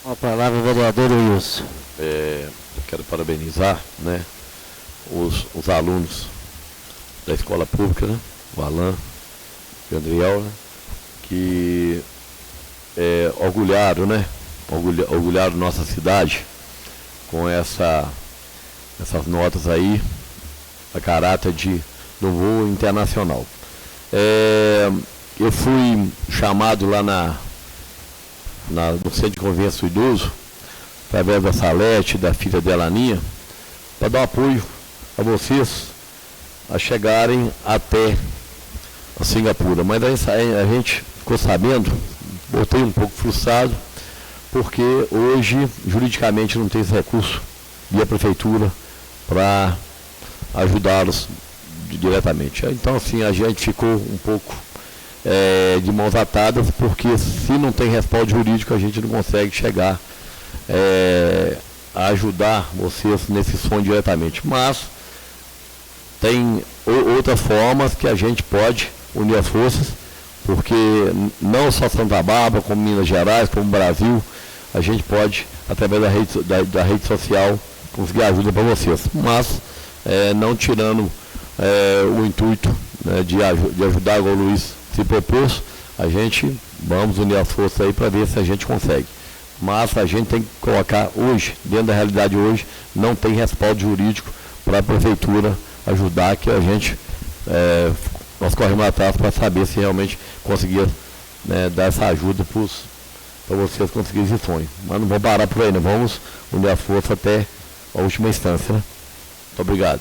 Com a palavra, vereador Wilson. Eu quero parabenizar, né, os alunos da escola pública, né, o Alan e o Andriel, né, que orgulharam, né, orgulharam nossa cidade com essas notas aí, a caráter do voo internacional. Eu fui chamado lá no Centro de Convivência do Idoso, através da Salete, da filha dela, Aninha, para dar um apoio a vocês a chegarem até a Singapura. Mas aí a gente ficou sabendo, voltei um pouco frustrado, porque hoje, juridicamente, não tem esse recurso via prefeitura para ajudá-los diretamente. Então, assim, a gente ficou um pouco de mãos atadas, porque se não tem respaldo jurídico, a gente não consegue chegar a ajudar vocês nesse sonho diretamente. Mas tem outras formas que a gente pode unir as forças, porque não só Santa Bárbara, como Minas Gerais, como Brasil, a gente pode, através da rede social, conseguir ajuda para vocês. Mas não tirando o intuito, né, de ajudar, igual o Luiz se propôs, a gente vamos unir as forças aí para ver se a gente consegue. Mas a gente tem que colocar hoje, dentro da realidade hoje, não tem respaldo jurídico para a prefeitura ajudar, que a gente, nós corremos atrás para saber se realmente conseguir, né, dar essa ajuda para vocês conseguirem esse sonho. Mas não vamos parar por aí, né? Vamos unir a força até a última instância, né? Muito obrigado.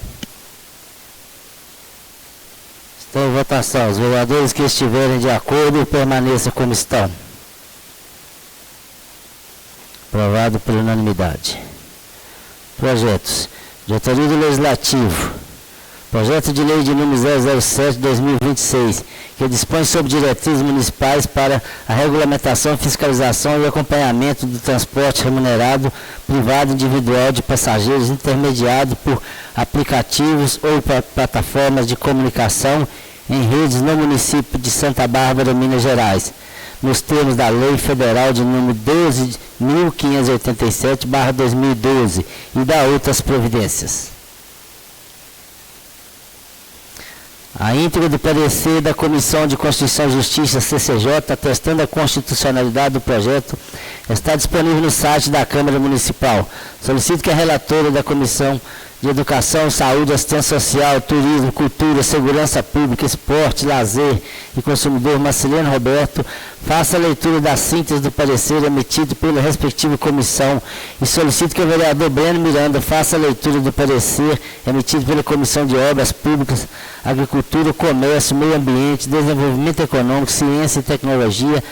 Em votação, os vereadores que estiverem de acordo permaneçam como estão. Aprovado por unanimidade. Projetos. De autoria do Legislativo. Projeto de lei de número 007/2026, que dispõe sobre diretrizes municipais para a regulamentação, fiscalização e acompanhamento do transporte remunerado privado individual de passageiros intermediado por aplicativos ou plataformas de comunicação em redes no município de Santa Bárbara, Minas Gerais, nos termos da Lei Federal de número 12.587/2012 e da outras providências. A íntegra do parecer da Comissão de Constituição e Justiça, CCJ, atestando a constitucionalidade do projeto, está disponível no site da Câmara Municipal. Solicito que a relatora da Comissão de Educação, Saúde, Assistência Social, Turismo, Cultura, Segurança Pública, Esporte, Lazer e Consumidor, Marcelino Roberto, faça a leitura da síntese do parecer emitido pela respectiva comissão e solicito que o vereador Breno Miranda faça a leitura do parecer emitido pela Comissão de Obras Públicas, Agricultura, Comércio, Meio Ambiente, Desenvolvimento Econômico, Ciência e Tecnologia,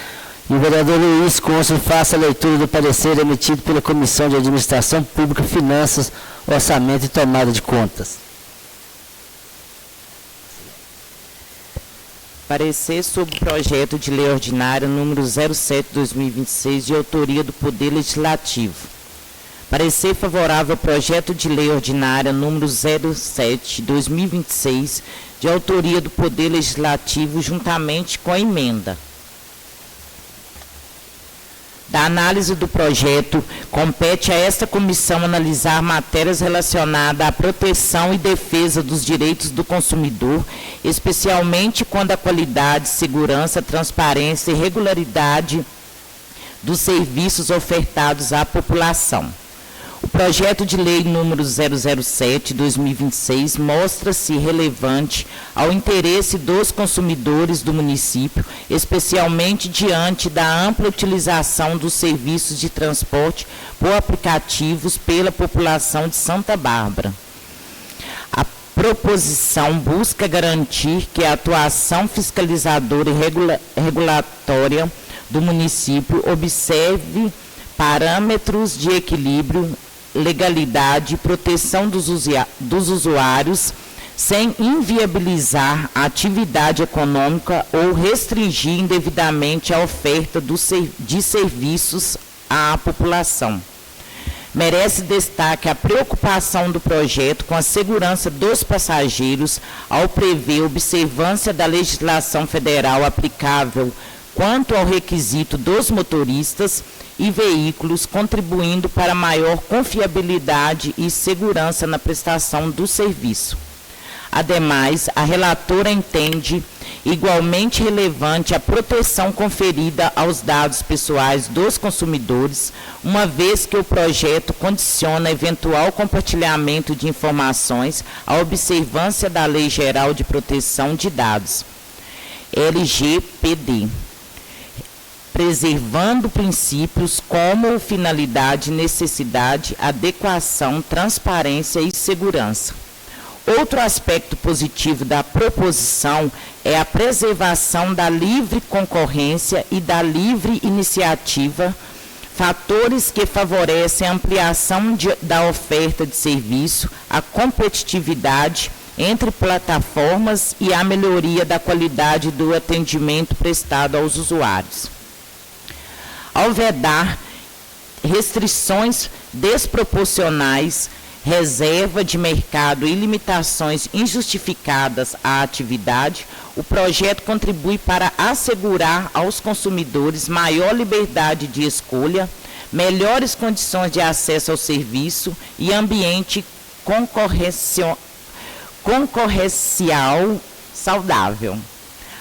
e o vereador Luiz Cônsul faça a leitura do parecer emitido pela Comissão de Administração Pública, Finanças, Orçamento e Tomada de Contas. Parecer sobre o projeto de lei ordinária número 07/2026, de autoria do Poder Legislativo. Parecer favorável ao projeto de lei ordinária número 07/2026, de autoria do Poder Legislativo, juntamente com a emenda. Da análise do projeto, compete a esta comissão analisar matérias relacionadas à proteção e defesa dos direitos do consumidor, especialmente quando a qualidade, segurança, transparência e regularidade dos serviços ofertados à população. O projeto de lei número 007/2026 mostra-se relevante ao interesse dos consumidores do município, especialmente diante da ampla utilização dos serviços de transporte por aplicativos pela população de Santa Bárbara. A proposição busca garantir que a atuação fiscalizadora e regulatória do município observe parâmetros de equilíbrio, legalidade e proteção dos usuários, sem inviabilizar a atividade econômica ou restringir indevidamente a oferta de serviços à população. Merece destaque a preocupação do projeto com a segurança dos passageiros ao prever observância da legislação federal aplicável quanto ao requisito dos motoristas e veículos, contribuindo para maior confiabilidade e segurança na prestação do serviço. Ademais, a relatora entende igualmente relevante a proteção conferida aos dados pessoais dos consumidores, uma vez que o projeto condiciona eventual compartilhamento de informações à observância da Lei Geral de Proteção de Dados, LGPD, preservando princípios como finalidade, necessidade, adequação, transparência e segurança. Outro aspecto positivo da proposição é a preservação da livre concorrência e da livre iniciativa, fatores que favorecem a ampliação da oferta de serviço, a competitividade entre plataformas e a melhoria da qualidade do atendimento prestado aos usuários. Ao vedar restrições desproporcionais, reserva de mercado e limitações injustificadas à atividade, o projeto contribui para assegurar aos consumidores maior liberdade de escolha, melhores condições de acesso ao serviço e ambiente concorrencial saudável.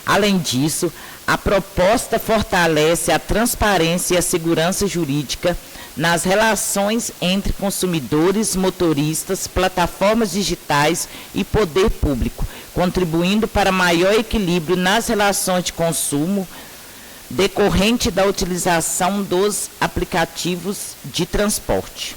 Além disso, a proposta fortalece a transparência e a segurança jurídica nas relações entre consumidores, motoristas, plataformas digitais e poder público, contribuindo para maior equilíbrio nas relações de consumo decorrente da utilização dos aplicativos de transporte.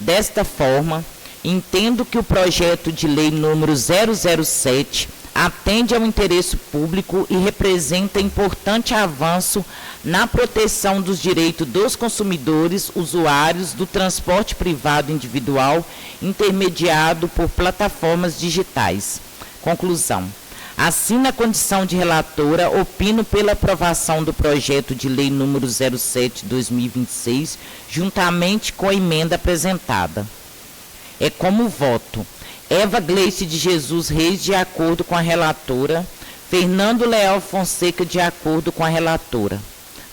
Desta forma, entendo que o projeto de lei número 007 atende ao interesse público e representa importante avanço na proteção dos direitos dos consumidores, usuários do transporte privado individual intermediado por plataformas digitais. Conclusão. Assim, na condição de relatora, opino pela aprovação do projeto de lei número 07/2026, juntamente com a emenda apresentada. É como voto: Eva Gleice de Jesus Reis, de acordo com a relatora; Fernando Leal Fonseca, de acordo com a relatora.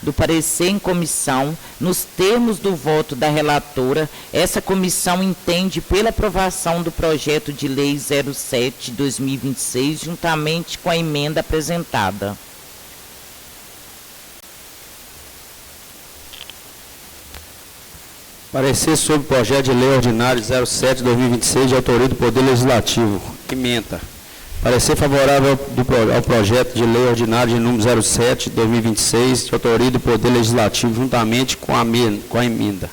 Do parecer em comissão, nos termos do voto da relatora, essa comissão entende pela aprovação do projeto de lei 07/2026, juntamente com a emenda apresentada. Parecer sobre o projeto de lei ordinário 07/2026, de autoria do Poder Legislativo. Ementa. Parecer favorável ao projeto de lei ordinário de número 07/2026, de autoria do Poder Legislativo, juntamente com a emenda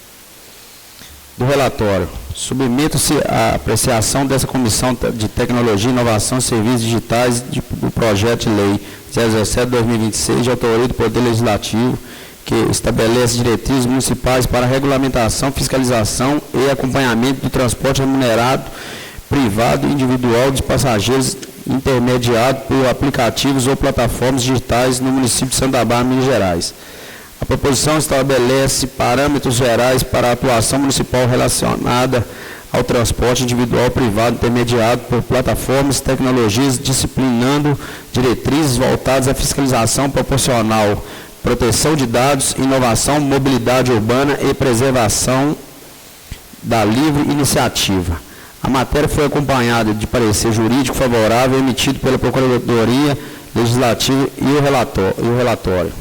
do relatório. Submeto-se à apreciação dessa Comissão de Tecnologia, Inovação e Serviços Digitais do projeto de lei 07/2026, de autoria do Poder Legislativo, que estabelece diretrizes municipais para regulamentação, fiscalização e acompanhamento do transporte remunerado, privado e individual de passageiros intermediado por aplicativos ou plataformas digitais no município de Santa Bárbara, Minas Gerais. A proposição estabelece parâmetros gerais para a atuação municipal relacionada ao transporte individual privado intermediado por plataformas e tecnologias, disciplinando diretrizes voltadas à fiscalização proporcional, proteção de dados, inovação, mobilidade urbana e preservação da livre iniciativa. A matéria foi acompanhada de parecer jurídico favorável emitido pela Procuradoria Legislativa e o relatório.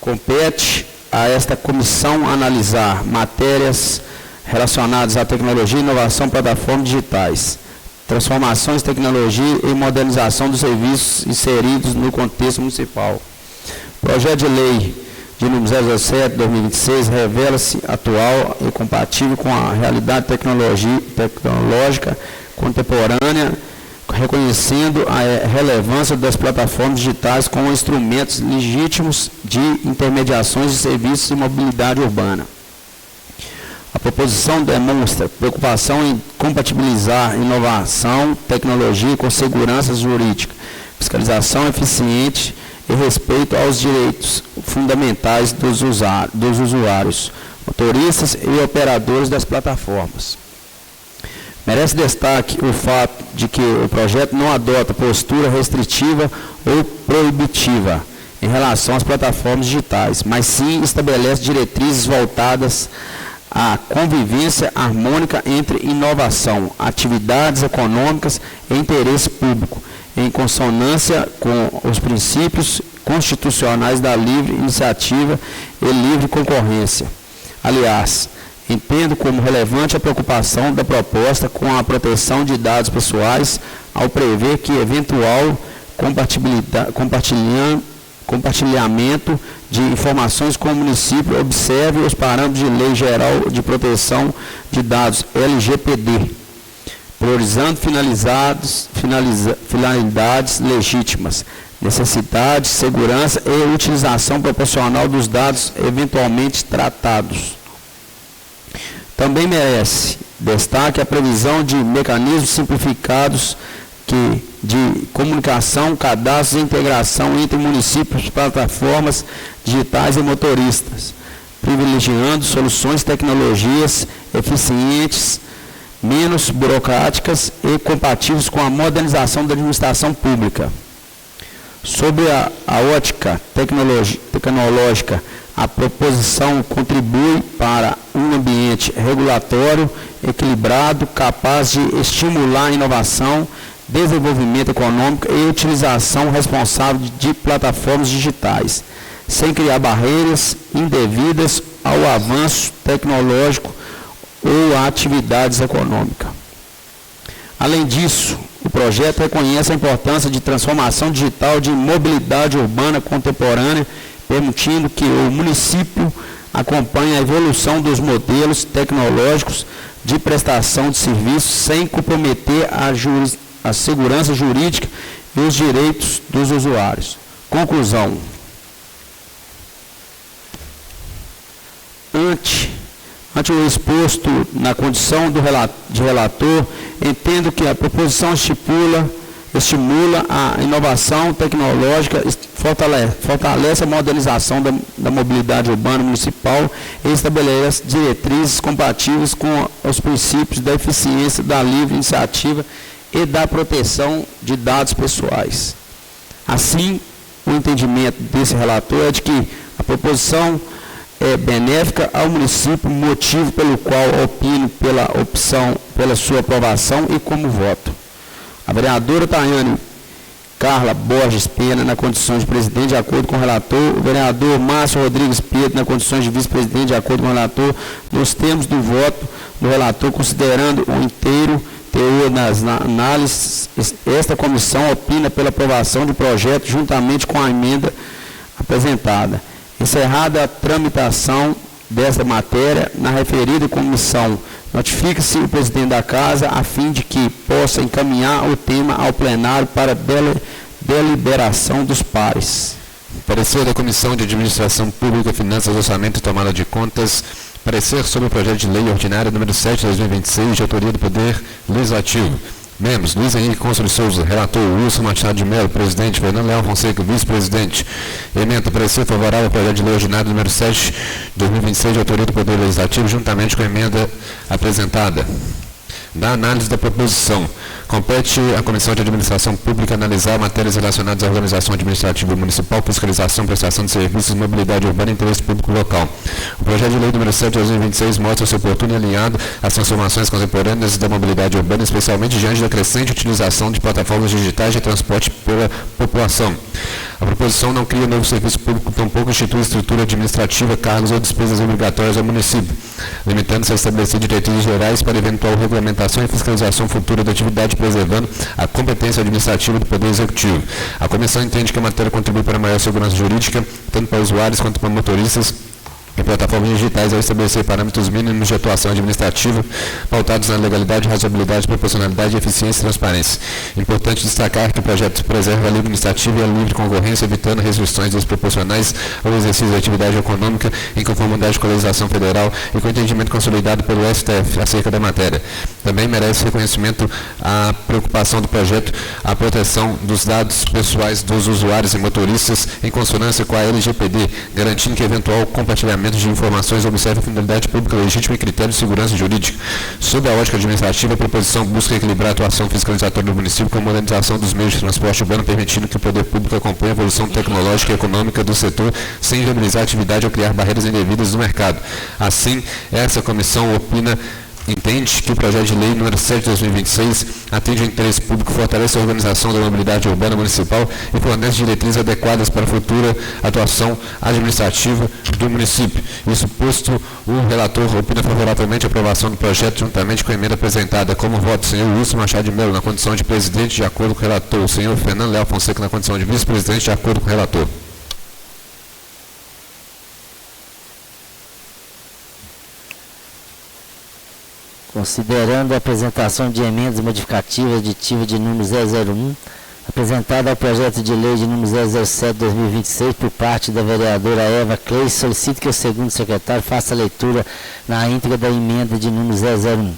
Compete a esta comissão analisar matérias relacionadas à tecnologia, inovação, plataformas digitais, transformações, tecnologia e modernização dos serviços inseridos no contexto municipal. O projeto de lei de número 07/2026 revela-se atual e compatível com a realidade tecnológica contemporânea, reconhecendo a relevância das plataformas digitais como instrumentos legítimos de intermediações de serviços e mobilidade urbana. A proposição demonstra preocupação em compatibilizar inovação, tecnologia com segurança jurídica, fiscalização eficiente e respeito aos direitos fundamentais dos usuários, motoristas e operadores das plataformas. Merece destaque o fato de que o projeto não adota postura restritiva ou proibitiva em relação às plataformas digitais, mas sim estabelece diretrizes voltadas à convivência harmônica entre inovação, atividades econômicas e interesse público, em consonância com os princípios constitucionais da livre iniciativa e livre concorrência. Aliás, entendo como relevante a preocupação da proposta com a proteção de dados pessoais ao prever que eventual compartilhamento de informações com o município observe os parâmetros de Lei Geral de Proteção de Dados, LGPD, priorizando finalidades legítimas, necessidade, segurança e utilização proporcional dos dados eventualmente tratados. Também merece destaque a previsão de mecanismos simplificados de comunicação, cadastros e integração entre municípios, plataformas digitais e motoristas, privilegiando soluções e tecnologias eficientes, menos burocráticas e compatíveis com a modernização da administração pública. Sob a ótica tecnológica, a proposição contribui para um ambiente regulatório equilibrado, capaz de estimular a inovação, desenvolvimento econômico e utilização responsável de plataformas digitais, sem criar barreiras indevidas ao avanço tecnológico ou a atividades econômicas. Além disso, o projeto reconhece a importância de transformação digital de mobilidade urbana contemporânea, permitindo que o município acompanhe a evolução dos modelos tecnológicos de prestação de serviços sem comprometer a segurança jurídica e os direitos dos usuários. Conclusão. Ante o exposto na condição de relator, entendo que a proposição estimula a inovação tecnológica, fortalece a modernização da mobilidade urbana municipal e estabelece diretrizes compatíveis com os princípios da eficiência, da livre iniciativa e da proteção de dados pessoais. Assim, o entendimento desse relator é de que a proposição é benéfica ao município, motivo pelo qual opino pela sua aprovação e como voto. A vereadora Tayane Carla Borges Pena, na condição de presidente, de acordo com o relator, o vereador Márcio Rodrigues Pedro, na condição de vice-presidente, de acordo com o relator, nos termos do voto do relator, considerando o inteiro teor das análises, esta comissão opina pela aprovação do projeto juntamente com a emenda apresentada. Encerrada a tramitação desta matéria, na referida comissão, notifica-se o presidente da Casa a fim de que possa encaminhar o tema ao plenário para deliberação dos pares. Parecer da Comissão de Administração Pública, Finanças, Orçamento e Tomada de Contas. Parecer sobre o projeto de lei ordinária número 7 de 2026, de autoria do Poder Legislativo. Membros: Luiz Henrique Consul de Souza, relator; Wilson Machado de Mello, presidente; Fernando Leão Fonseca, vice-presidente. Ementa: parecer favorável ao projeto de lei ordinário número 7 de 2026, de autoria do Poder Legislativo, juntamente com a emenda apresentada. Da análise da proposição. Compete à Comissão de Administração Pública analisar matérias relacionadas à organização administrativa municipal, fiscalização, prestação de serviços, mobilidade urbana e interesse público local. O projeto de lei número 7 de 2026 mostra-se oportuno e alinhado às transformações contemporâneas da mobilidade urbana, especialmente diante da crescente utilização de plataformas digitais de transporte pela população. A proposição não cria novo serviço público, tampouco institui estrutura administrativa, cargos ou despesas obrigatórias ao município, limitando-se a estabelecer diretrizes gerais para eventual regulamentação e fiscalização futura da atividade, preservando a competência administrativa do Poder Executivo. A comissão entende que a matéria contribui para a maior segurança jurídica, tanto para usuários quanto para motoristas, em plataformas digitais ao estabelecer parâmetros mínimos de atuação administrativa pautados na legalidade, razoabilidade, proporcionalidade, eficiência e transparência. Importante destacar que o projeto preserva a livre administrativa e a livre concorrência, evitando restrições desproporcionais ao exercício da atividade econômica em conformidade com a legislação federal e com o entendimento consolidado pelo STF acerca da matéria. Também merece reconhecimento a preocupação do projeto à proteção dos dados pessoais dos usuários e motoristas em consonância com a LGPD, garantindo que eventual compartilhamento de informações observe a finalidade pública legítima e critério de segurança jurídica. Sob a ótica administrativa, a proposição busca equilibrar a atuação fiscalizatória do município com a modernização dos meios de transporte urbano, permitindo que o poder público acompanhe a evolução tecnológica e econômica do setor sem inviabilizar a atividade ou criar barreiras indevidas no mercado. Assim, essa comissão entende que o projeto de lei número 7 de 2026 atende ao interesse público, fortalece a organização da mobilidade urbana municipal e fornece diretrizes adequadas para a futura atuação administrativa do município. Isso posto, o relator opina favoravelmente a aprovação do projeto juntamente com a emenda apresentada. Como voto, o senhor Wilson Machado de Mello na condição de presidente, de acordo com o relator. O senhor Fernando Leal Fonseca na condição de vice-presidente, de acordo com o relator. Considerando a apresentação de emendas modificativas aditivas de número 001, apresentada ao projeto de lei de número 007 de 2026 por parte da vereadora Eva Clay, solicito que o segundo secretário faça a leitura na íntegra da emenda de número 001.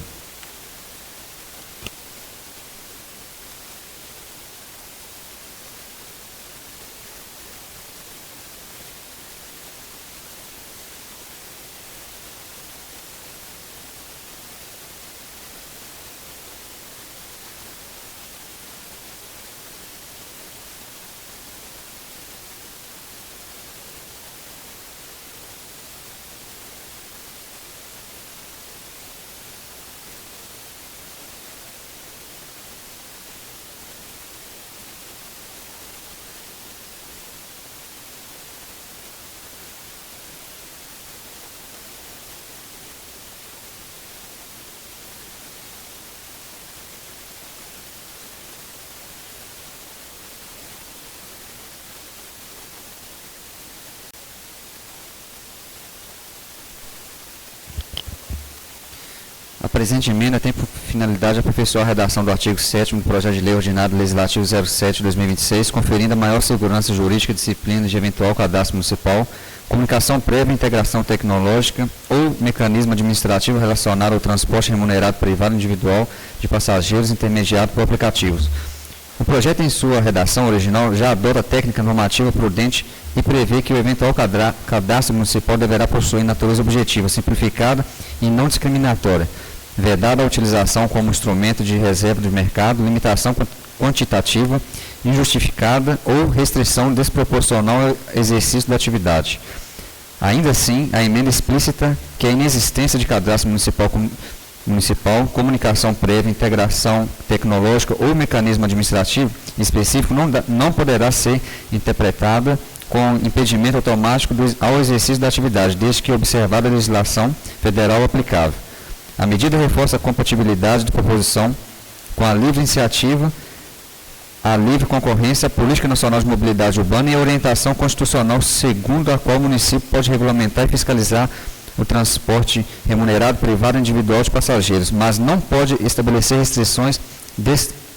A presente emenda tem por finalidade aperfeiçoar a redação do artigo 7º do Projeto de Lei Ordinário Legislativo 07 de 2026, conferindo a maior segurança jurídica e disciplina de eventual cadastro municipal, comunicação prévia, integração tecnológica ou mecanismo administrativo relacionado ao transporte remunerado privado individual de passageiros intermediado por aplicativos. O projeto, em sua redação original, já adota a técnica normativa prudente e prevê que o eventual cadastro municipal deverá possuir natureza objetiva, simplificada e não discriminatória, vedada a utilização como instrumento de reserva de mercado, limitação quantitativa injustificada ou restrição desproporcional ao exercício da atividade. Ainda assim, a emenda explícita que a inexistência de cadastro municipal, comunicação prévia, integração tecnológica ou mecanismo administrativo específico não poderá ser interpretada com impedimento automático ao exercício da atividade, desde que observada a legislação federal aplicável. A medida reforça a compatibilidade da proposição com a livre iniciativa, a livre concorrência, a Política Nacional de Mobilidade Urbana e a orientação constitucional segundo a qual o município pode regulamentar e fiscalizar o transporte remunerado privado individual de passageiros, mas não pode estabelecer restrições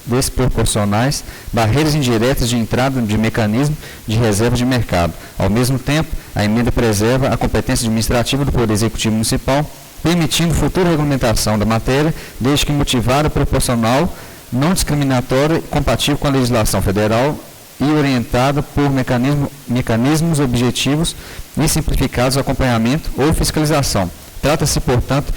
desproporcionais, barreiras indiretas de entrada de mecanismo de reserva de mercado. Ao mesmo tempo, a emenda preserva a competência administrativa do Poder Executivo Municipal, permitindo futura regulamentação da matéria, desde que motivada, proporcional, não discriminatória e compatível com a legislação federal e orientada por mecanismos objetivos e simplificados de acompanhamento ou fiscalização. Trata-se, portanto,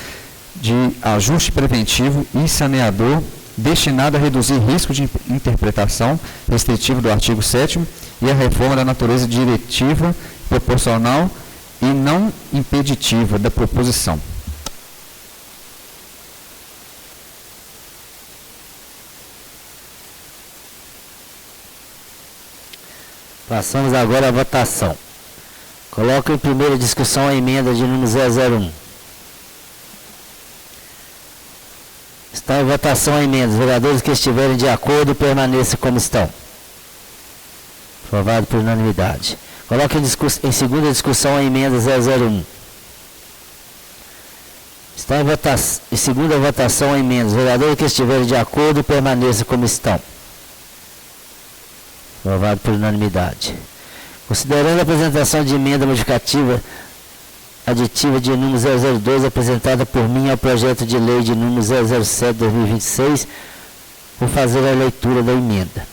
de ajuste preventivo e saneador destinado a reduzir risco de interpretação restritiva do artigo 7º e a reforma da natureza diretiva, proporcional e não impeditiva da proposição. Passamos agora à votação. Coloco em primeira discussão a emenda de número 001. Está em votação a emenda. Os vereadores que estiverem de acordo permaneçam como estão. Aprovado por unanimidade. Coloco em segunda discussão a emenda 001. Está em segunda votação a emenda. Os vereadores que estiverem de acordo permaneçam como estão. Aprovado por unanimidade. Considerando a apresentação de emenda modificativa aditiva de número 002 apresentada por mim ao projeto de lei de número 007/2026, vou fazer a leitura da emenda.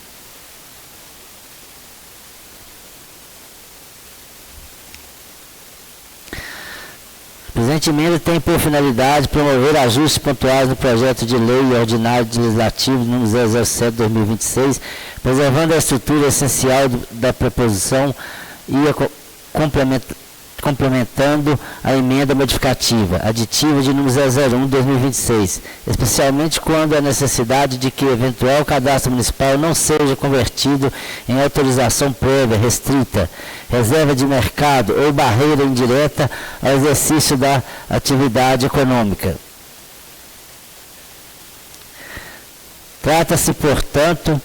A presente emenda tem por finalidade promover ajustes pontuais no projeto de lei ordinário legislativo número 007/2026, preservando a estrutura essencial da proposição e complementando a emenda modificativa aditiva de número 001/2026, especialmente quando há necessidade de que eventual cadastro municipal não seja convertido em autorização prévia, restrita, reserva de mercado ou barreira indireta ao exercício da atividade econômica. Trata-se, portanto,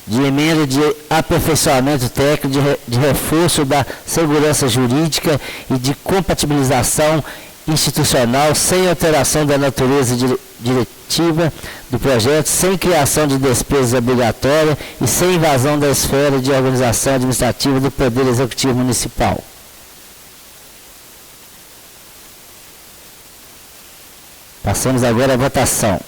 de emenda de aperfeiçoamento técnico, de reforço da segurança jurídica e de compatibilização institucional, sem alteração da natureza diretiva do projeto, sem criação de despesas obrigatórias e sem invasão da esfera de organização administrativa do Poder Executivo Municipal. Passamos agora à votação.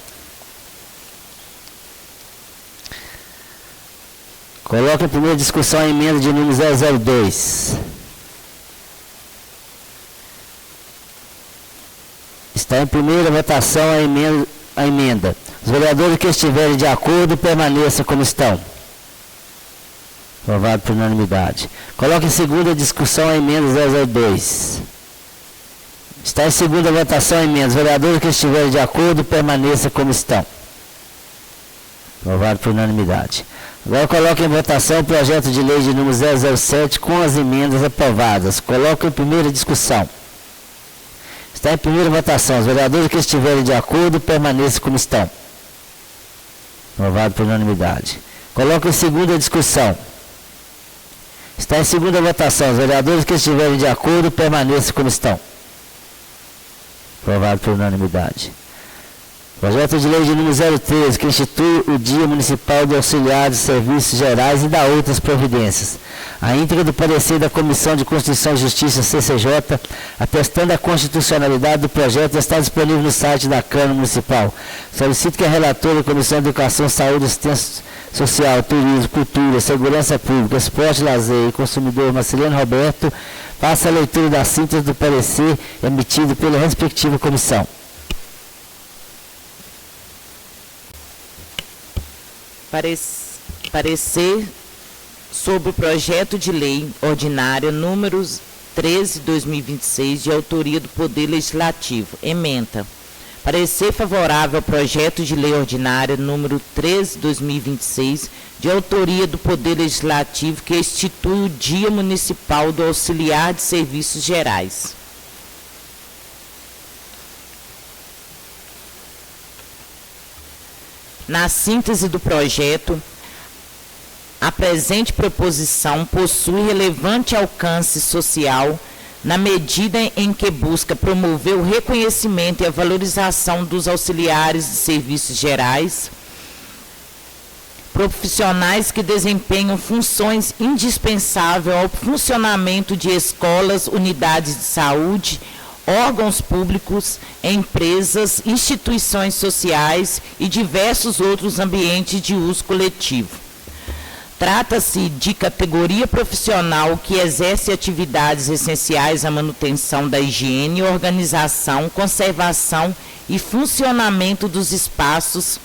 Coloque em primeira discussão a emenda de número 002. Está em primeira votação a emenda. Os vereadores que estiverem de acordo permaneçam como estão. Aprovado por unanimidade. Coloque em segunda discussão a emenda 002. Está em segunda votação a emenda. Os vereadores que estiverem de acordo permaneçam como estão. Aprovado por unanimidade. Agora coloque em votação o projeto de lei de número 007 com as emendas aprovadas. Coloque em primeira discussão. Está em primeira votação. Os vereadores que estiverem de acordo permaneçam como estão. Aprovado por unanimidade. Coloque em segunda discussão. Está em segunda votação. Os vereadores que estiverem de acordo permaneçam como estão. Aprovado por unanimidade. Projeto de lei de número 013, que institui o Dia Municipal de Auxiliar de Serviços Gerais e dá outras providências. A íntegra do parecer da Comissão de Constituição e Justiça, CCJ, atestando a constitucionalidade do projeto, está disponível no site da Câmara Municipal. Solicito que a relatora da Comissão de Educação, Saúde, Assistência Social, Turismo, Cultura, Segurança Pública, Esporte, Lazer e Consumidor, Marceliano Roberto, faça a leitura da síntese do parecer emitido pela respectiva comissão. Parecer sobre o projeto de lei ordinária número 13/2026, de autoria do Poder Legislativo. Ementa. Parecer favorável ao projeto de lei ordinária número 13/2026, de autoria do Poder Legislativo, que institui o Dia Municipal do Auxiliar de Serviços Gerais. Na síntese do projeto, a presente proposição possui relevante alcance social na medida em que busca promover o reconhecimento e a valorização dos auxiliares de serviços gerais, profissionais que desempenham funções indispensáveis ao funcionamento de escolas, unidades de saúde, órgãos públicos, empresas, instituições sociais e diversos outros ambientes de uso coletivo. Trata-se de categoria profissional que exerce atividades essenciais à manutenção da higiene, organização, conservação e funcionamento dos espaços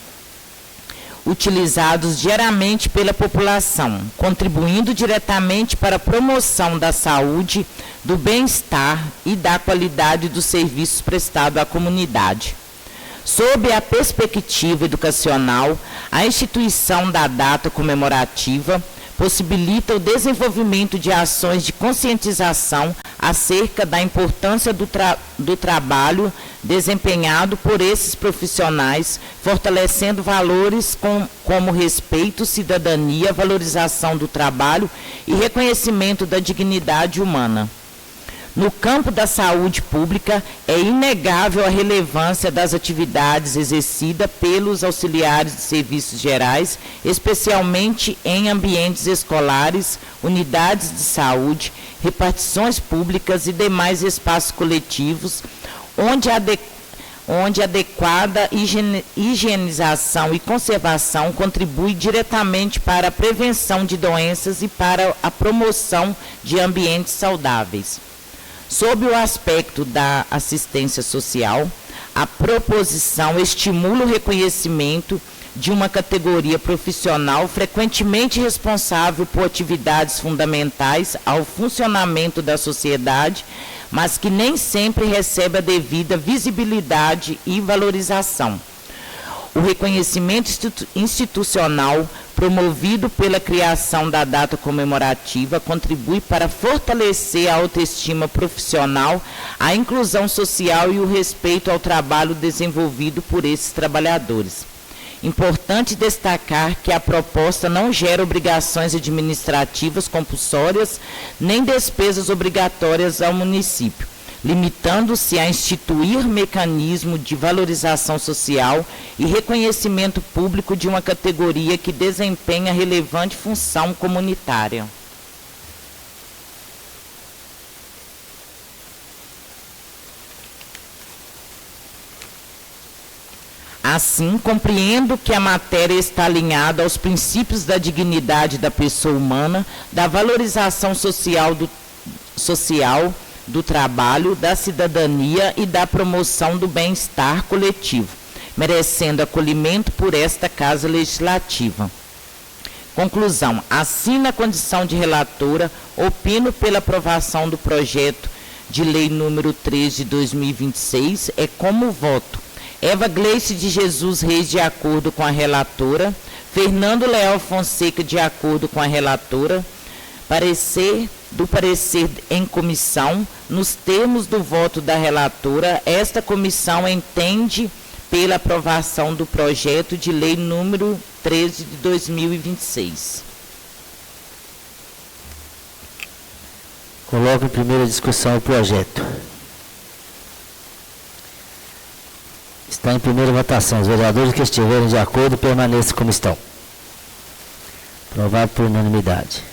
utilizados diariamente pela população, contribuindo diretamente para a promoção da saúde, do bem-estar e da qualidade dos serviços prestados à comunidade. Sob a perspectiva educacional, a instituição da data comemorativa possibilita o desenvolvimento de ações de conscientização acerca da importância do trabalho desempenhado por esses profissionais, fortalecendo valores como respeito, cidadania, valorização do trabalho e reconhecimento da dignidade humana. No campo da saúde pública, é inegável a relevância das atividades exercidas pelos auxiliares de serviços gerais, especialmente em ambientes escolares, unidades de saúde, repartições públicas e demais espaços coletivos, onde adequada higienização e conservação contribui diretamente para a prevenção de doenças e para a promoção de ambientes saudáveis. Sob o aspecto da assistência social, a proposição estimula o reconhecimento de uma categoria profissional frequentemente responsável por atividades fundamentais ao funcionamento da sociedade, mas que nem sempre recebe a devida visibilidade e valorização. O reconhecimento institucional promovido pela criação da data comemorativa contribui para fortalecer a autoestima profissional, a inclusão social e o respeito ao trabalho desenvolvido por esses trabalhadores. Importante destacar que a proposta não gera obrigações administrativas compulsórias nem despesas obrigatórias ao município, limitando-se a instituir mecanismo de valorização social e reconhecimento público de uma categoria que desempenha relevante função comunitária. Assim, compreendo que a matéria está alinhada aos princípios da dignidade da pessoa humana, da valorização social do trabalho, da cidadania e da promoção do bem-estar coletivo, merecendo acolhimento por esta Casa Legislativa. Conclusão. Assim, na condição de relatora, opino pela aprovação do projeto de lei número 3 de 2026, como voto. Eva Gleice de Jesus Reis, de acordo com a relatora. Fernando Leal Fonseca, de acordo com a relatora. Parecer em comissão, nos termos do voto da relatora, esta comissão entende pela aprovação do projeto de lei número 13 de 2026. Coloco em primeira discussão o projeto. Está em primeira votação. Os vereadores que estiverem de acordo permaneçam como estão. Aprovado por unanimidade.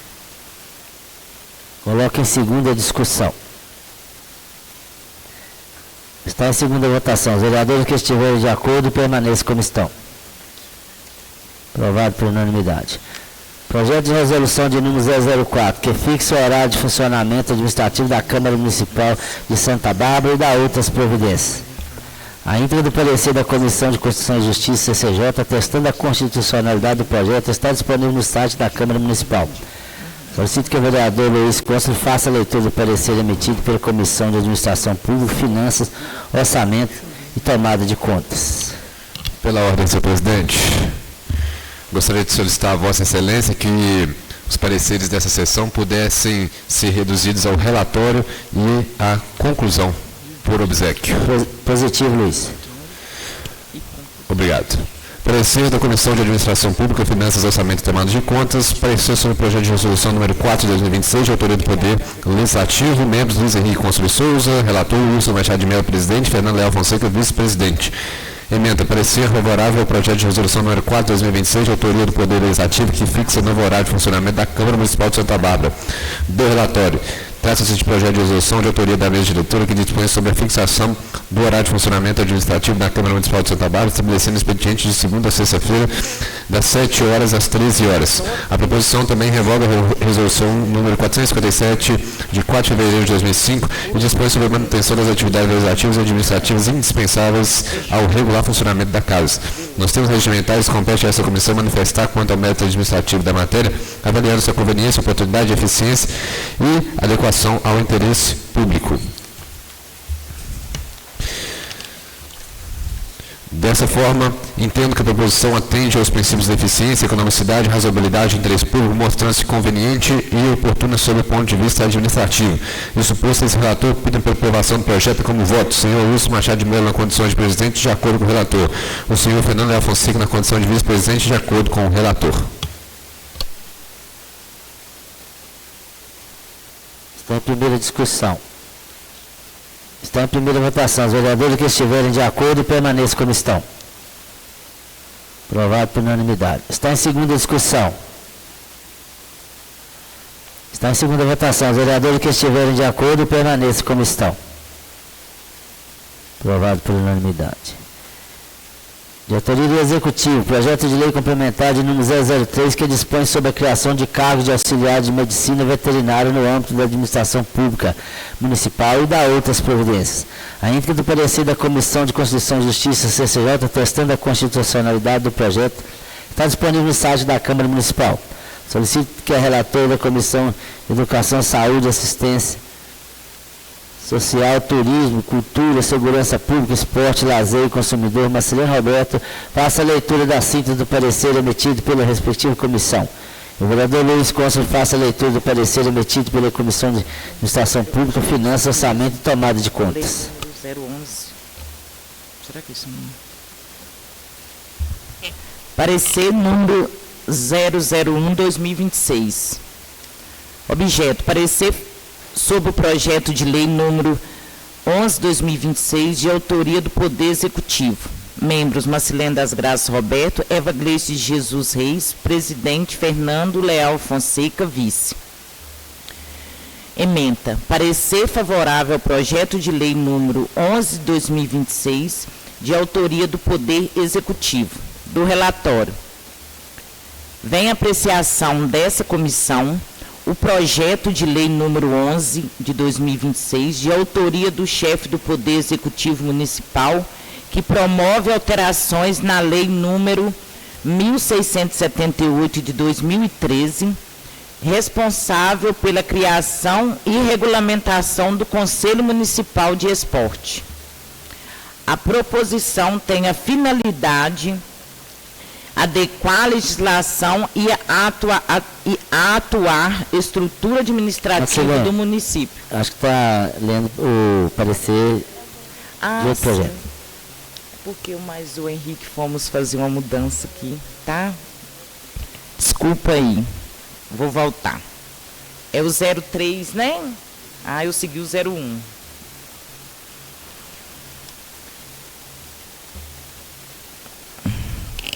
Coloco em segunda discussão. Está em segunda votação. Os vereadores que estiverem de acordo permaneçam como estão. Aprovado por unanimidade. Projeto de resolução de número 004, que fixa o horário de funcionamento administrativo da Câmara Municipal de Santa Bárbara e da outras providências. A íntegra do parecer da Comissão de Constituição e Justiça, CCJ, atestando a constitucionalidade do projeto, está disponível no site da Câmara Municipal. Solicito que o vereador Luiz Costa faça a leitura do parecer emitido pela Comissão de Administração Pública, Finanças, Orçamento e Tomada de Contas. Pela ordem, senhor presidente, gostaria de solicitar a Vossa Excelência que os pareceres dessa sessão pudessem ser reduzidos ao relatório e à conclusão por obséquio. Positivo, Luiz. Obrigado. Parecer da Comissão de Administração Pública, Finanças, Orçamento e Tomada de Contas. Parecer sobre o projeto de resolução número 4 de 2026, de autoria do Poder Legislativo. Membros: Luiz Henrique Consul de Souza, relator Wilson Machado de Mello, presidente, Fernando Leal Fonseca, vice-presidente. Emenda. Parecer favorável ao projeto de resolução número 4 de 2026, de autoria do Poder Legislativo, que fixa o novo horário de funcionamento da Câmara Municipal de Santa Bárbara. Do relatório. Trata-se de projeto de resolução de autoria da mesa diretora que dispõe sobre a fixação do horário de funcionamento administrativo da Câmara Municipal de Santa Bárbara, estabelecendo expediente de segunda a sexta-feira, das 7 horas às 13 horas. A proposição também revoga a resolução número 457, de 4 de fevereiro de 2005, e dispõe sobre a manutenção das atividades legislativas e administrativas indispensáveis ao regular funcionamento da Casa. Nos termos regimentais, compete a essa comissão manifestar quanto ao mérito administrativo da matéria, avaliando sua conveniência, oportunidade, eficiência e adequação ao interesse público. Dessa forma, entendo que a proposição atende aos princípios de eficiência, economicidade, razoabilidade e interesse público, mostrando-se conveniente e oportuna sob o ponto de vista administrativo. Isso posto, esse relator pede pela aprovação do projeto como voto. O senhor Wilson Machado de Mello na condição de presidente, de acordo com o relator. O senhor Fernando Leal Fonseca na condição de vice-presidente, de acordo com o relator. Está em primeira discussão. Está em primeira votação. Os vereadores que estiverem de acordo permaneçam como estão. Aprovado por unanimidade. Está em segunda discussão. Está em segunda votação. Os vereadores que estiverem de acordo permaneçam como estão. Aprovado por unanimidade. De autoria do Executivo, projeto de lei complementar de número 003, que dispõe sobre a criação de cargos de auxiliar de medicina veterinária no âmbito da administração pública municipal e da outras providências. A íntegra do parecer da Comissão de Constituição e Justiça, CCJ, testando a constitucionalidade do projeto, está disponível no site da Câmara Municipal. Solicito que a relatora da Comissão de Educação, Saúde e Assistência Social, Turismo, Cultura, Segurança Pública, Esporte, Lazer e Consumidor, Marcelino Roberto, faça a leitura da síntese do parecer emitido pela respectiva comissão. O vereador Luiz Cônsul faça a leitura do parecer emitido pela Comissão de Administração Pública, Finanças, Orçamento e Tomada de Contas. 011. Será que isso não... Parecer número 001/2026. Objeto: parecer sobre o projeto de lei número 11/2026, de autoria do Poder Executivo. Membros: Marcelino das Graças Roberto, Eva Gleice de Jesus Reis, presidente, Fernando Leal Fonseca, vice. Ementa: parecer favorável ao projeto de lei número 11/2026, de autoria do Poder Executivo. Do relatório. Vem apreciação dessa comissão o projeto de lei número 11 de 2026, de autoria do chefe do Poder Executivo Municipal, que promove alterações na lei número 1678 de 2013, responsável pela criação e regulamentação do Conselho Municipal de Esporte. A proposição tem a finalidade adequar a legislação e atuar estrutura administrativa do município. Acho que está lendo o parecer do outro projeto. Porque eu mais o Henrique fomos fazer uma mudança aqui, tá? Desculpa aí. Vou voltar. É o 03, né? Ah, eu segui o 01.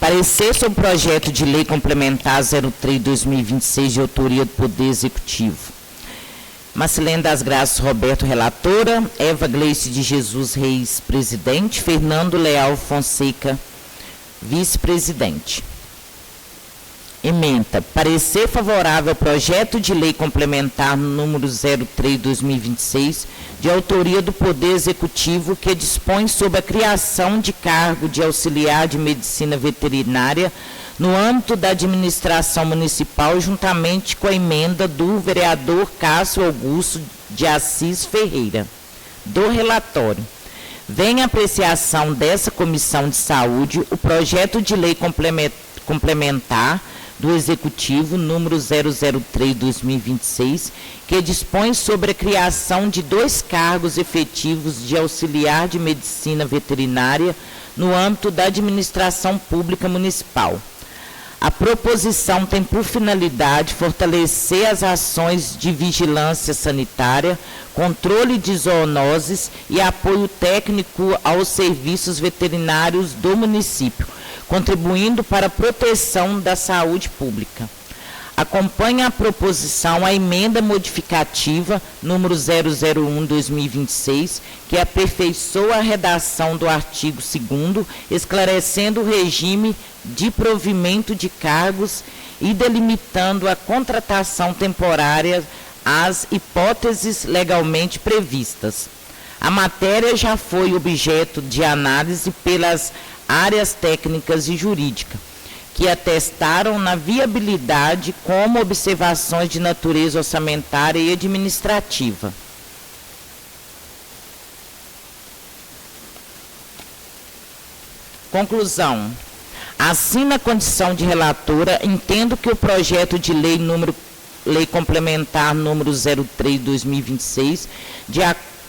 Parecer sobre o projeto de lei complementar 03/2026, de autoria do Poder Executivo. Marcelino das Graças Roberto, relatora. Eva Gleice de Jesus Reis, presidente. Fernando Leal Fonseca, vice-presidente. Ementa: parecer favorável ao projeto de lei complementar número 03/2026, de autoria do Poder Executivo, que dispõe sobre a criação de cargo de auxiliar de medicina veterinária no âmbito da administração municipal, juntamente com a emenda do vereador Cássio Augusto de Assis Ferreira. Do relatório. Vem a apreciação dessa Comissão de Saúde o projeto de lei complementar do Executivo, número 003/2026, que dispõe sobre a criação de 2 cargos efetivos de auxiliar de medicina veterinária no âmbito da administração pública municipal. A proposição tem por finalidade fortalecer as ações de vigilância sanitária, controle de zoonoses e apoio técnico aos serviços veterinários do município, contribuindo para a proteção da saúde pública. Acompanha a proposição a emenda modificativa número 001/2026, que aperfeiçoa a redação do artigo 2º, esclarecendo o regime de provimento de cargos e delimitando a contratação temporária às hipóteses legalmente previstas. A matéria já foi objeto de análise pelas áreas técnicas e jurídicas, que atestaram na viabilidade como observações de natureza orçamentária e administrativa. Conclusão. Assim, na condição de relatora, entendo que o projeto de lei complementar número 03/2026,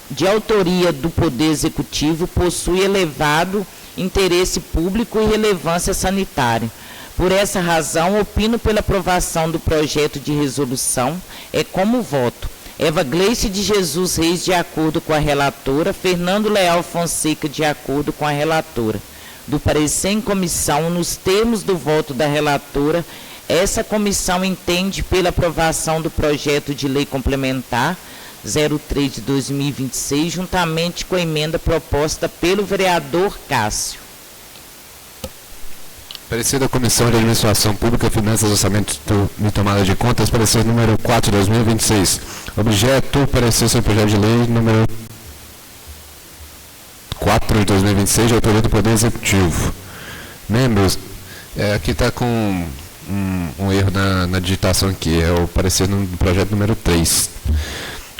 de autoria do Poder Executivo, possui elevado interesse público e relevância sanitária. Por essa razão, opino pela aprovação do projeto de resolução. É como voto. Eva Gleice de Jesus Reis, de acordo com a relatora, Fernando Leal Fonseca, de acordo com a relatora. Do parecer em comissão, nos termos do voto da relatora, essa comissão entende pela aprovação do projeto de lei complementar 03 de 2026, juntamente com a emenda proposta pelo vereador Cássio. Parecer da Comissão de Administração Pública, Finanças, Orçamento e Tomada de Contas, parecer número 4 de 2026. Objeto, parecer sobre o projeto de lei número 4 de 2026, de autoria do Poder Executivo. Membros, aqui está com um erro na digitação aqui, é o parecer no projeto número 3.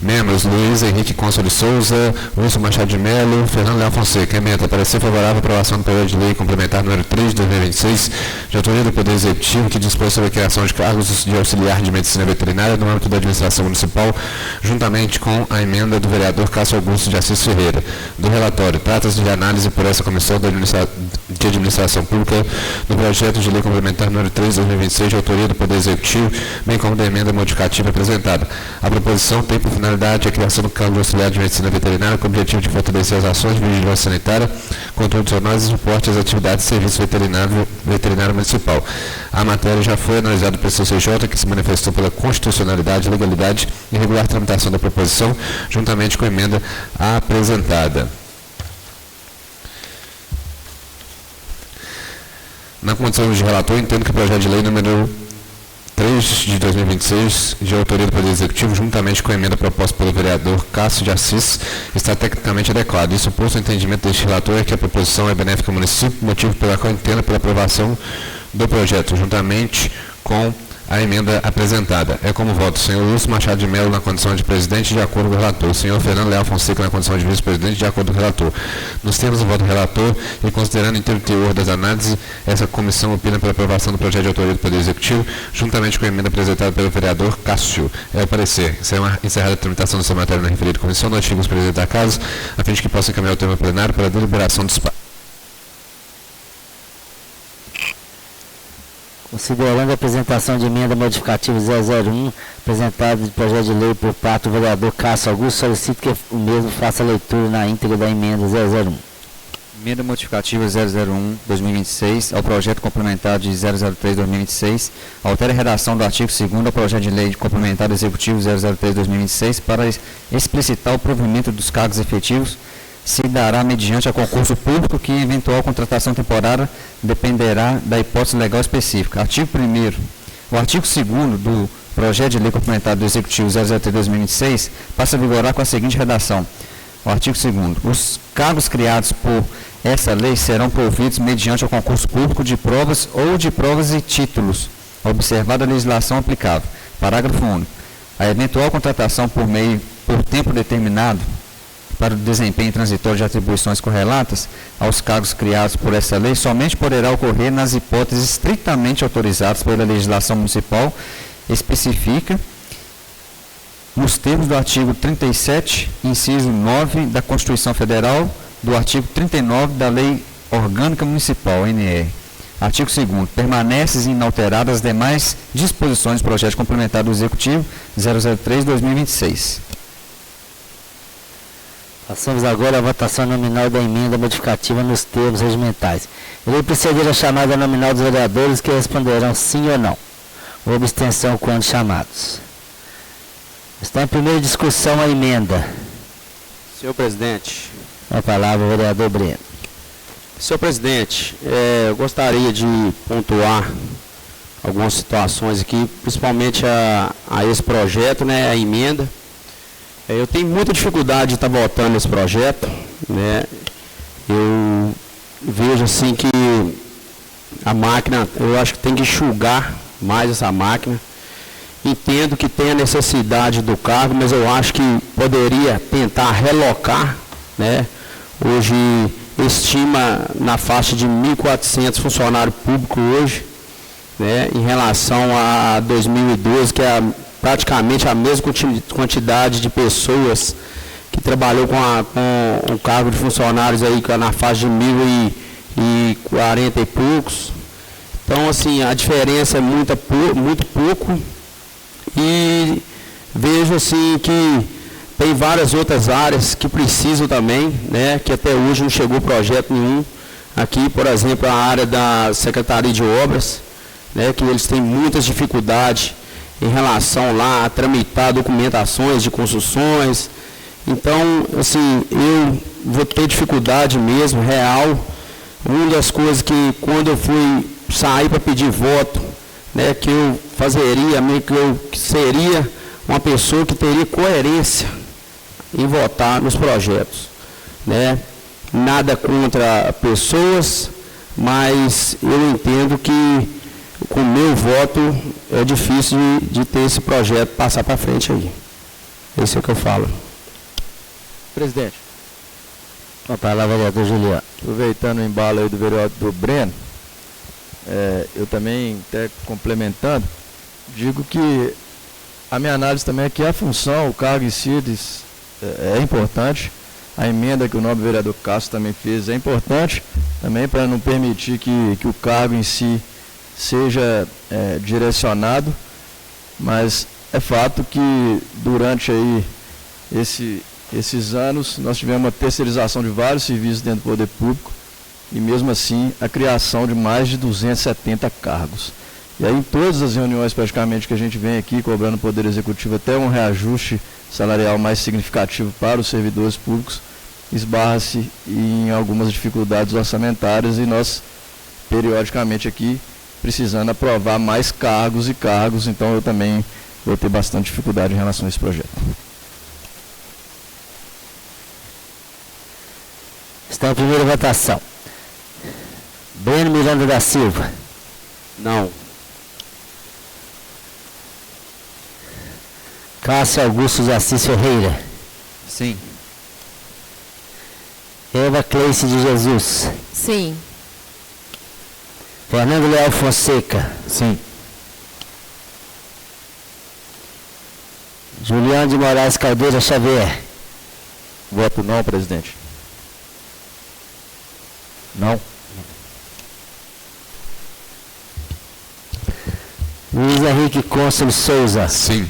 Membros, Luiz Henrique Consul de Souza, Wilson Machado de Mello, Fernando Leal Fonseca. Emenda, parecer favorável à aprovação do projeto de lei complementar número 3 de 2026, de autoria do Poder Executivo, que dispõe sobre a criação de cargos de auxiliar de medicina veterinária no âmbito da administração municipal, juntamente com a emenda do vereador Cássio Augusto de Assis Ferreira. Do relatório, trata-se de análise por essa Comissão de Administração Pública do projeto de lei complementar número 3 de 2026, de autoria do Poder Executivo, bem como da emenda modificativa apresentada. A proposição tem por finalidade a criação do cargo de auxiliar de medicina veterinária com o objetivo de fortalecer as ações de vigilância sanitária, controle de zoonoses e suporte às atividades de serviço veterinário municipal. A matéria já foi analisada pelo CCJ, que se manifestou pela constitucionalidade, legalidade e regular tramitação da proposição, juntamente com a emenda apresentada. Na condição de relator, entendo que o projeto de lei número 3 de 2026, de autoria do Poder Executivo, juntamente com a emenda proposta pelo vereador Cássio de Assis, está tecnicamente adequado. Isso posto o entendimento deste relator é que a proposição é benéfica ao município, motivo pelo qual entendo pela aprovação do projeto, juntamente com a emenda apresentada. É como voto o senhor Wilson Machado de Mello na condição de presidente, de acordo com o relator. O senhor Fernando Leal Fonseca na condição de vice-presidente, de acordo com o relator. Nos termos do voto do relator e considerando o inteiro teor das análises, essa comissão opina pela aprovação do projeto de autoria do Poder Executivo, juntamente com a emenda apresentada pelo vereador Cássio. É o parecer. Encerrada a tramitação dessa matéria na referida comissão, notifico os presidentes da casa, a fim de que possa encaminhar o tema plenário para a deliberação dos pares. Considerando a apresentação de emenda modificativa 001, apresentada de projeto de lei por parte do vereador Cássio Augusto, solicito que o mesmo faça a leitura na íntegra da emenda 001. Emenda modificativa 001-2026 ao projeto complementar de 003-2026, altera a redação do artigo 2º ao projeto de lei complementar do Executivo 003-2026 para explicitar o provimento dos cargos efetivos se dará mediante a concurso público que eventual contratação temporária dependerá da hipótese legal específica. Artigo 1º. O artigo 2º do projeto de lei complementar do Executivo 003-2026 passa a vigorar com a seguinte redação. O artigo 2º. Os cargos criados por essa lei serão providos mediante o concurso público de provas ou de provas e títulos, observada a legislação aplicável. Parágrafo único. A eventual contratação por tempo determinado para o desempenho transitório de atribuições correlatas aos cargos criados por essa lei somente poderá ocorrer nas hipóteses estritamente autorizadas pela legislação municipal, especifica nos termos do artigo 37, inciso 9 da Constituição Federal, do artigo 39 da Lei Orgânica Municipal, NR. Artigo 2º. Permanecem inalteradas as demais disposições do projeto complementar do Executivo 003-2026. Passamos agora à votação nominal da emenda modificativa nos termos regimentais. Irei proceder à chamada nominal dos vereadores que responderão sim ou não, ou abstenção quando chamados. Está em primeira discussão a emenda. Senhor presidente. A palavra, vereador Breno. Senhor presidente, eu gostaria de pontuar algumas situações aqui, principalmente a esse projeto, né, a emenda. Eu tenho muita dificuldade de estar votando esse projeto, né? Eu vejo assim que a máquina, eu acho que tem que enxugar mais essa máquina. Entendo que tem a necessidade do cargo, mas eu acho que poderia tentar relocar, né? Hoje estima na faixa de 1.400 funcionários públicos hoje, né? Em relação a 2012, que é praticamente a mesma quantidade de pessoas que trabalhou com o cargo de funcionários aí na faixa de 1.040 e poucos. Então, assim, a diferença é muito pouco e vejo assim que tem várias outras áreas que precisam também, né, que até hoje não chegou projeto nenhum. Aqui, por exemplo, a área da Secretaria de Obras, né, que eles têm muitas dificuldades em relação lá a tramitar documentações de construções. Então, assim, eu vou ter dificuldade mesmo, real. Uma das coisas que quando eu fui sair para pedir voto, né, que eu fazeria, que eu seria uma pessoa que teria coerência em votar nos projetos, né? Nada contra pessoas, mas eu entendo que com o meu voto é difícil de ter esse projeto passar para frente aí. Esse é o que eu falo. Presidente. Com a palavra, vereador Juliano. Aproveitando o embalo aí do vereador Breno, eu também, até complementando, digo que a minha análise também é que a função, o cargo em si é importante. A emenda que o nobre vereador Castro também fez é importante, também para não permitir que o cargo em si seja direcionado, mas é fato que durante aí esses anos nós tivemos uma terceirização de vários serviços dentro do poder público e mesmo assim a criação de mais de 270 cargos. E aí em todas as reuniões praticamente que a gente vem aqui cobrando o Poder Executivo até um reajuste salarial mais significativo para os servidores públicos, esbarra-se em algumas dificuldades orçamentárias e nós periodicamente aqui precisando aprovar mais cargos e cargos, então eu também vou ter bastante dificuldade em relação a esse projeto. Está em primeira votação. Breno Miranda da Silva. Não. Cássio Augusto de Assis Ferreira. Sim. Eva Cleice de Jesus. Sim. Fernando Leal Fonseca. Sim. Juliano de Moraes Caldeira Xavier. Voto não, presidente. Não. Luiz Henrique Cônsul Souza. Sim.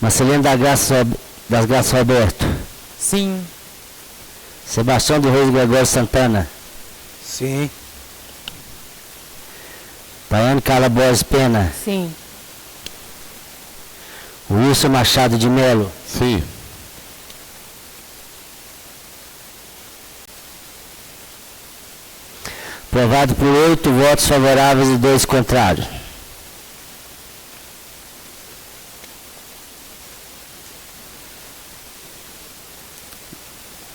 Marcelino das Graças Roberto. Sim. Sebastião do Reis Gregório Santana. Sim. Tayane Carla Borges Pena. Sim. Wilson Machado de Melo. Sim. Aprovado por 8 votos favoráveis e 2 contrários.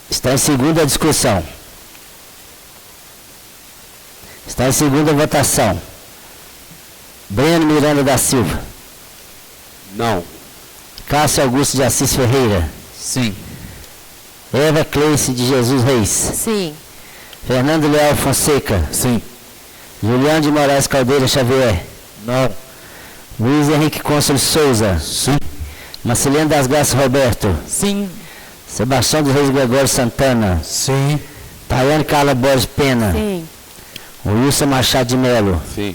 Está em segunda discussão. Está em segunda votação. Breno Miranda da Silva. Não. Cássio Augusto de Assis Ferreira. Sim. Eva Cleice de Jesus Reis. Sim. Fernando Leal Fonseca. Sim. Juliano de Moraes Caldeira Xavier. Não. Luiz Henrique Cônsul Souza. Sim. Marcelino das Graças Roberto. Sim. Sebastião dos Reis Gregório Santana. Sim. Tayane Carla Borges Pena. Sim. Wilson Machado de Melo. Sim.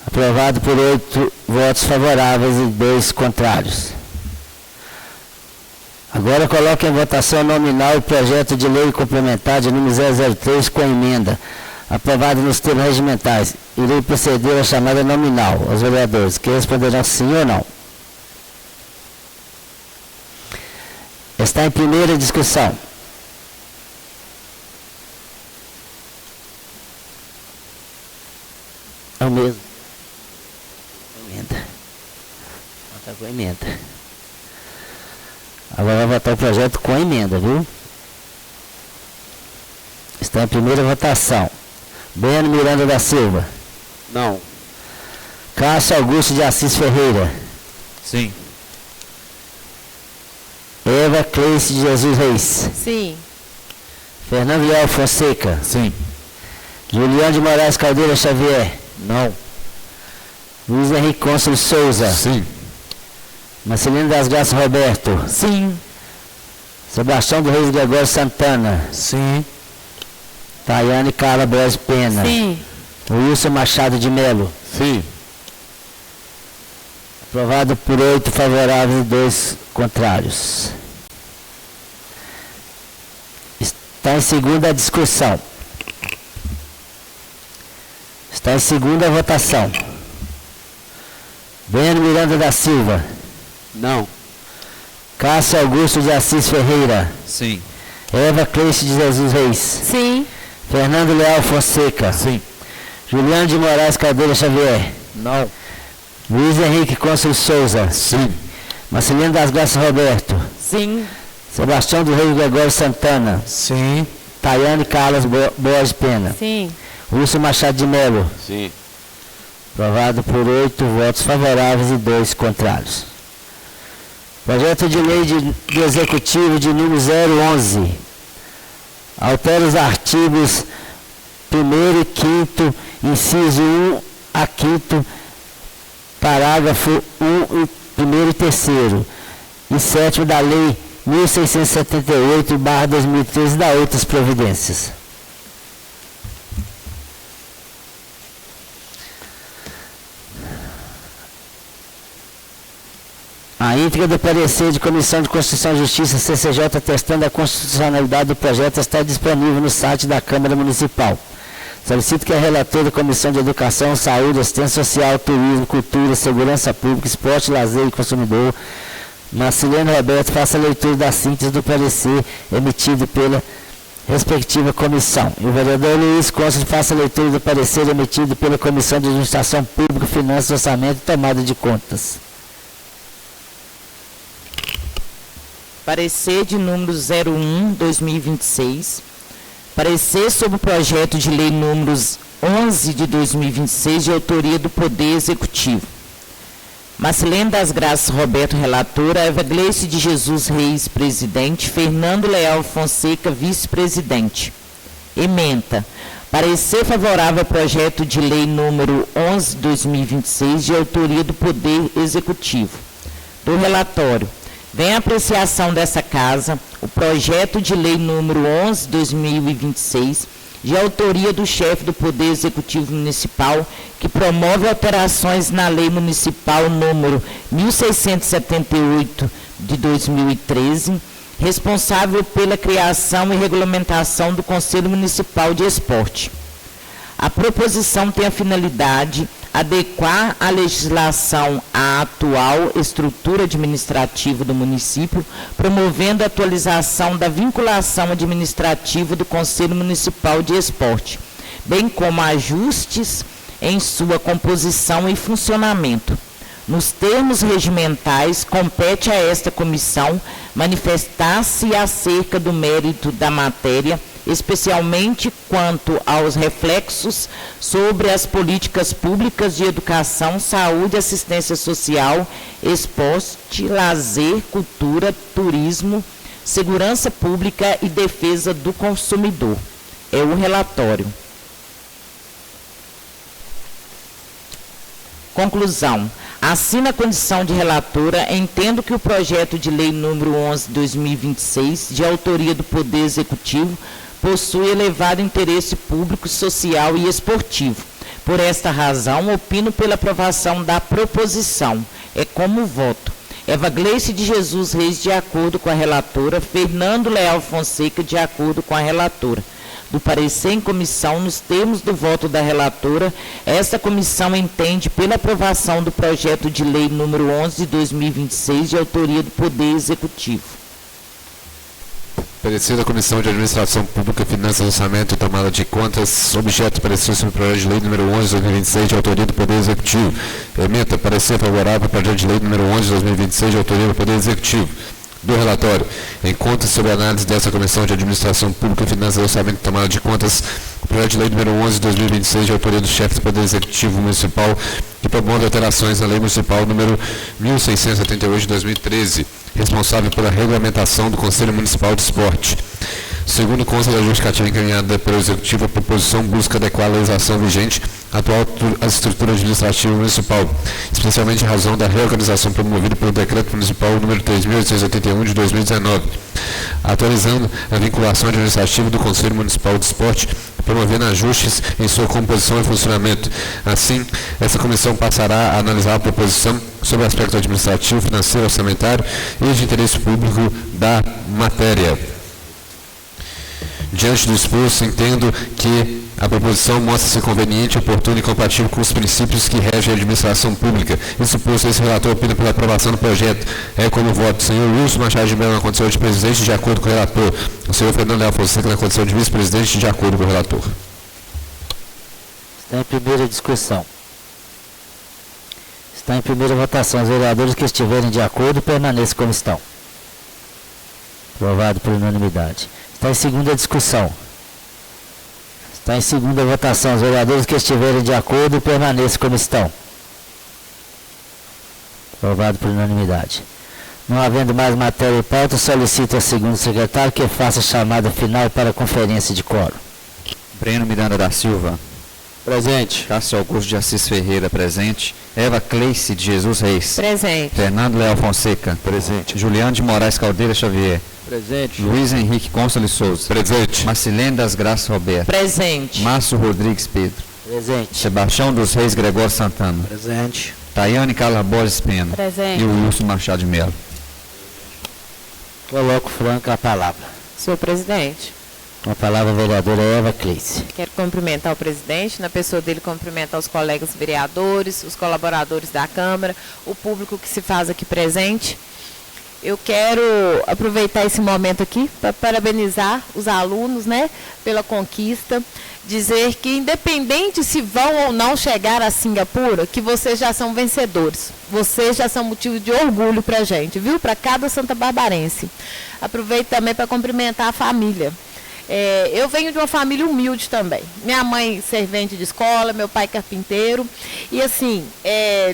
Aprovado por 8 votos favoráveis e 2 contrários. Agora coloque em votação nominal o projeto de lei complementar de número 003 com a emenda. Aprovado nos termos regimentais. Irei proceder à chamada nominal aos vereadores, que responderão sim ou não. Está em primeira discussão. É o mesmo. Emenda. Vota com emenda. Agora vai votar o projeto com emenda, viu? Está em primeira votação. Breno Miranda da Silva. Não. Cássio Augusto de Assis Ferreira. Sim. Eva Cleice de Jesus Reis. Sim. Fernando Leal Fonseca. Sim. Juliano de Moraes Caldeira Xavier. Não. Luiz Henrique Cônsul Souza. Sim. Marcelino das Graças Roberto. Sim. Sebastião do Reis Gregório Santana. Sim. Tayane Carla Borges Pena. Sim. Wilson Machado de Melo. Sim. Aprovado por 8 favoráveis e 2 contrários. Está em segunda discussão. Está em segunda votação. Breno Miranda da Silva. Não. Cássio Augusto de Assis Ferreira. Sim. Eva Cleixe de Jesus Reis. Sim. Fernando Leal Fonseca. Sim. Juliano de Moraes Caldeira Xavier. Não. Luiz Henrique Cônsul Souza. Sim. Marcelino das Graças Roberto. Sim. Sebastião do Rei Gregório Santana. Sim. Tayane Carlos Borges Pena. Sim. Lúcio Machado de Melo. Sim. Aprovado por 8 votos favoráveis e 2 contrários. Projeto de lei do Executivo de número 011. Altera os artigos 1º e 5º, inciso 1 a 5º, parágrafo 1 e 1º e 3º, e 7º da Lei 1678/2013 e da outras providências. A íntegra do parecer de Comissão de Constituição e Justiça, CCJ, atestando a constitucionalidade do projeto, está disponível no site da Câmara Municipal. Solicito que a relatora da Comissão de Educação, Saúde, Assistência Social, Turismo, Cultura, Segurança Pública, Esporte, Lazer e Consumidor, Marcelino Roberto, faça a leitura da síntese do parecer emitido pela respectiva comissão. E o vereador Luiz Cônsul faça a leitura do parecer emitido pela Comissão de Administração Pública, Finanças, Orçamento e Tomada de Contas. Parecer de número 01/2026. Parecer sobre o projeto de lei números 11 de 2026, de autoria do Poder Executivo. Marcelino das Graças Roberto, relatora. Eva Gleice de Jesus Reis, presidente. Fernando Leal Fonseca, vice-presidente. Ementa. Parecer favorável ao projeto de lei número 11 de 2026, de autoria do Poder Executivo. Do relatório. Vem a apreciação dessa Casa o projeto de lei número 11 de 2026, de autoria do chefe do Poder Executivo Municipal, que promove alterações na Lei Municipal número 1678 de 2013, responsável pela criação e regulamentação do Conselho Municipal de Esporte. A proposição tem a finalidade adequar a legislação à atual estrutura administrativa do município, promovendo a atualização da vinculação administrativa do Conselho Municipal de Esporte, bem como ajustes em sua composição e funcionamento. Nos termos regimentais, compete a esta comissão manifestar-se acerca do mérito da matéria, especialmente quanto aos reflexos sobre as políticas públicas de educação, saúde, assistência social, esporte, lazer, cultura, turismo, segurança pública e defesa do consumidor. É o relatório. Conclusão. Assina a condição de relatora, entendo que o projeto de lei número 11 de 2026, de autoria do Poder Executivo, possui elevado interesse público, social e esportivo. Por esta razão, opino pela aprovação da proposição. É como voto. Eva Gleice de Jesus Reis, de acordo com a relatora. Fernando Leal Fonseca, de acordo com a relatora. Do parecer em comissão, nos termos do voto da relatora, esta comissão entende pela aprovação do projeto de lei número 11 de 2026, de autoria do Poder Executivo. Parecer da Comissão de Administração Pública, Finanças, Orçamento e Tomada de Contas, objeto de parecer sobre o projeto de lei número 11 de 2026, de autoria do Poder Executivo. Ementa, parecer favorável ao projeto de lei número 11 de 2026, de autoria do Poder Executivo. Do relatório, em conta sobre a análise dessa Comissão de Administração Pública, Finanças, Orçamento e Tomada de Contas, o projeto de lei número 11 de 2026, de autoria do chefe do Poder Executivo Municipal, que promove alterações na Lei Municipal número 1678 de 2013, responsável pela regulamentação do Conselho Municipal de Esporte. Segundo consta da justificativa encaminhada pelo Executivo, a proposição busca adequar a legislação vigente à atual estrutura administrativa municipal, especialmente em razão da reorganização promovida pelo Decreto Municipal número 3.881 de 2019, atualizando a vinculação administrativa do Conselho Municipal de Esporte, promovendo ajustes em sua composição e funcionamento. Assim, Essa comissão passará a analisar a proposição sobre o aspecto administrativo, financeiro, orçamentário e de interesse público da matéria. Diante do exposto, entendo que a proposição mostra-se conveniente, oportuna e compatível com os princípios que regem a administração pública. Isso posto, esse relator opina pela aprovação do projeto. É como voto do senhor Wilson Machado de Mello na condição de presidente, de acordo com o relator. O senhor Fernando Leal Fonseca na condição de vice-presidente, de acordo com o relator. Está em primeira discussão. Está em primeira votação. Os vereadores que estiverem de acordo permaneçam como estão. Aprovado por unanimidade. Está em segunda discussão. Está em segunda votação. Os vereadores que estiverem de acordo permaneçam como estão. Aprovado por unanimidade. Não havendo mais matéria e pauta, solicito ao segundo secretário que faça a chamada final para a conferência de quórum. Breno Miranda da Silva. Presente. Cássio Augusto de Assis Ferreira, presente. Eva Cleice de Jesus Reis. Presente. Fernando Leal Fonseca. Presente. Juliano de Moraes Caldeira Xavier. Presente. Luiz Henrique Constantino Souza. Presente. Marcilene das Graças Roberto. Presente. Márcio Rodrigues Pedro. Presente. Sebastião dos Reis Gregório Santana. Presente. Tayane Carla Borges Pena. Presente. E o Wilson Machado de Mello. Coloco Franco a palavra. Senhor presidente, Com a palavra a vereadora Eva Cleice. quero cumprimentar o presidente, na pessoa dele cumprimentar os colegas vereadores, os colaboradores da Câmara, o público que se faz aqui presente. Eu quero aproveitar esse momento aqui para parabenizar os alunos, né, pela conquista, dizer que independente se vão ou não chegar a Singapura, que vocês já são vencedores. Vocês já são motivo de orgulho para a gente, viu? Para cada Santa Barbarense. Aproveito também para cumprimentar a família. Eu venho de uma família humilde também. Minha mãe servente de escola, meu pai carpinteiro. E assim,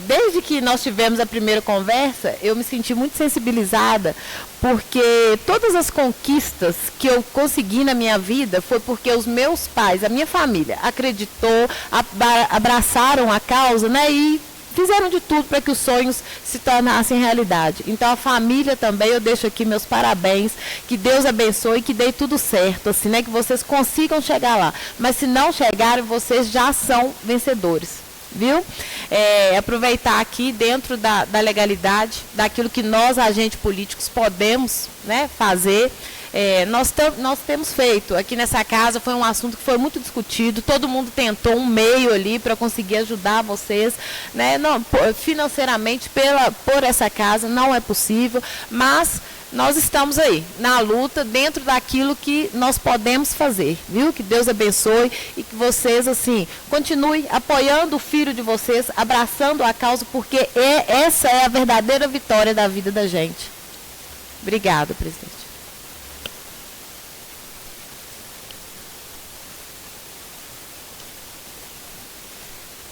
desde que nós tivemos a primeira conversa, eu me senti muito sensibilizada, porque todas as conquistas que eu consegui na minha vida foi porque os meus pais, a minha família, acreditou, abraçaram a causa, né? E fizeram de tudo para que os sonhos se tornassem realidade. Então, a família também, eu deixo aqui meus parabéns, que Deus abençoe e que dê tudo certo, assim, né? Que vocês consigam chegar lá. Mas se não chegarem, vocês já são vencedores, viu? Aproveitar aqui, dentro da legalidade, daquilo que nós, agentes políticos, podemos, né, fazer. Nós temos feito aqui nessa casa, foi um assunto que foi muito discutido, todo mundo tentou um meio ali para conseguir ajudar vocês, né? Não, financeiramente por essa casa não é possível, mas nós estamos aí, na luta, dentro daquilo que nós podemos fazer, viu? Que Deus abençoe e que vocês, assim, continuem apoiando o filho de vocês, abraçando a causa, porque essa é a verdadeira vitória da vida da gente. Obrigada, presidente.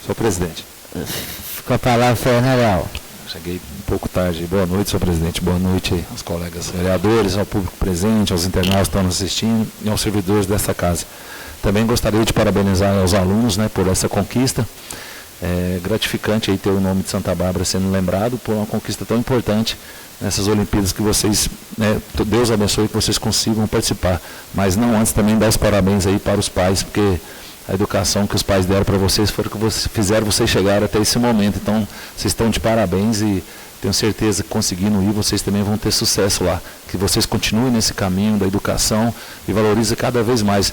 Senhor presidente. Com a palavra, Fernando Leal. Cheguei um pouco tarde. Boa noite, senhor presidente. Boa noite aos colegas vereadores, ao público presente, aos internautas que estão nos assistindo e aos servidores dessa casa. Também gostaria de parabenizar os alunos, né, por essa conquista. É gratificante aí ter o nome de Santa Bárbara sendo lembrado por uma conquista tão importante nessas Olimpíadas que vocês, né, Deus abençoe que vocês consigam participar. Mas não antes também dar os parabéns aí para os pais, porque a educação que os pais deram para vocês foi o que fizeram vocês chegarem até esse momento. Então, vocês estão de parabéns e tenho certeza que conseguindo ir, vocês também vão ter sucesso lá. Que vocês continuem nesse caminho da educação e valorizem cada vez mais.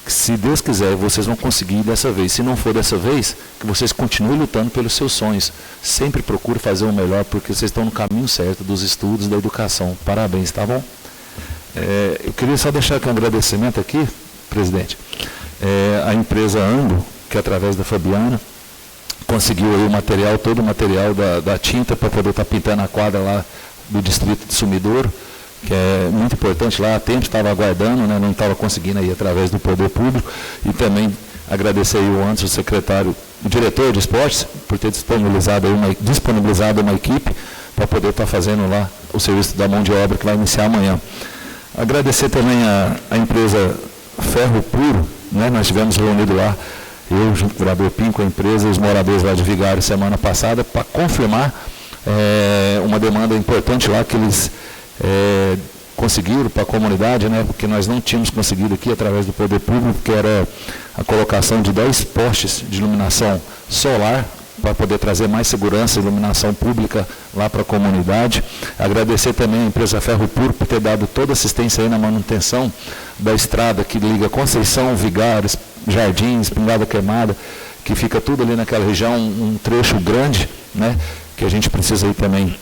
Que, se Deus quiser, vocês vão conseguir dessa vez. Se não for dessa vez, que vocês continuem lutando pelos seus sonhos. Sempre procure fazer o melhor, porque vocês estão no caminho certo dos estudos, da educação. Parabéns, tá bom? Eu queria só deixar aqui um agradecimento aqui, presidente. A empresa Ango, que através da Fabiana, conseguiu aí o material, todo o material da tinta para poder estar pintando a quadra lá do distrito de Sumidouro, que é muito importante lá, há tempo estava aguardando, né, não estava conseguindo aí através do poder público, e também agradecer aí o Anderson, o secretário, o diretor de esportes, por ter disponibilizado uma equipe para poder estar fazendo lá o serviço da mão de obra que vai iniciar amanhã. Agradecer também a empresa Ferro Puro, né, nós tivemos reunido lá, eu junto com o vereador Pinho, com a empresa, os moradores lá de Vigário semana passada, para confirmar uma demanda importante lá que eles conseguiram para a comunidade, né, porque nós não tínhamos conseguido aqui através do poder público, que era a colocação de 10 postes de iluminação solar para poder trazer mais segurança e iluminação pública lá para a comunidade. Agradecer também a empresa Ferro Puro por ter dado toda a assistência aí na manutenção da estrada que liga Conceição, Vigários, Jardins, Espingarda Queimada, que fica tudo ali naquela região, um trecho grande, né, que a gente precisa aí também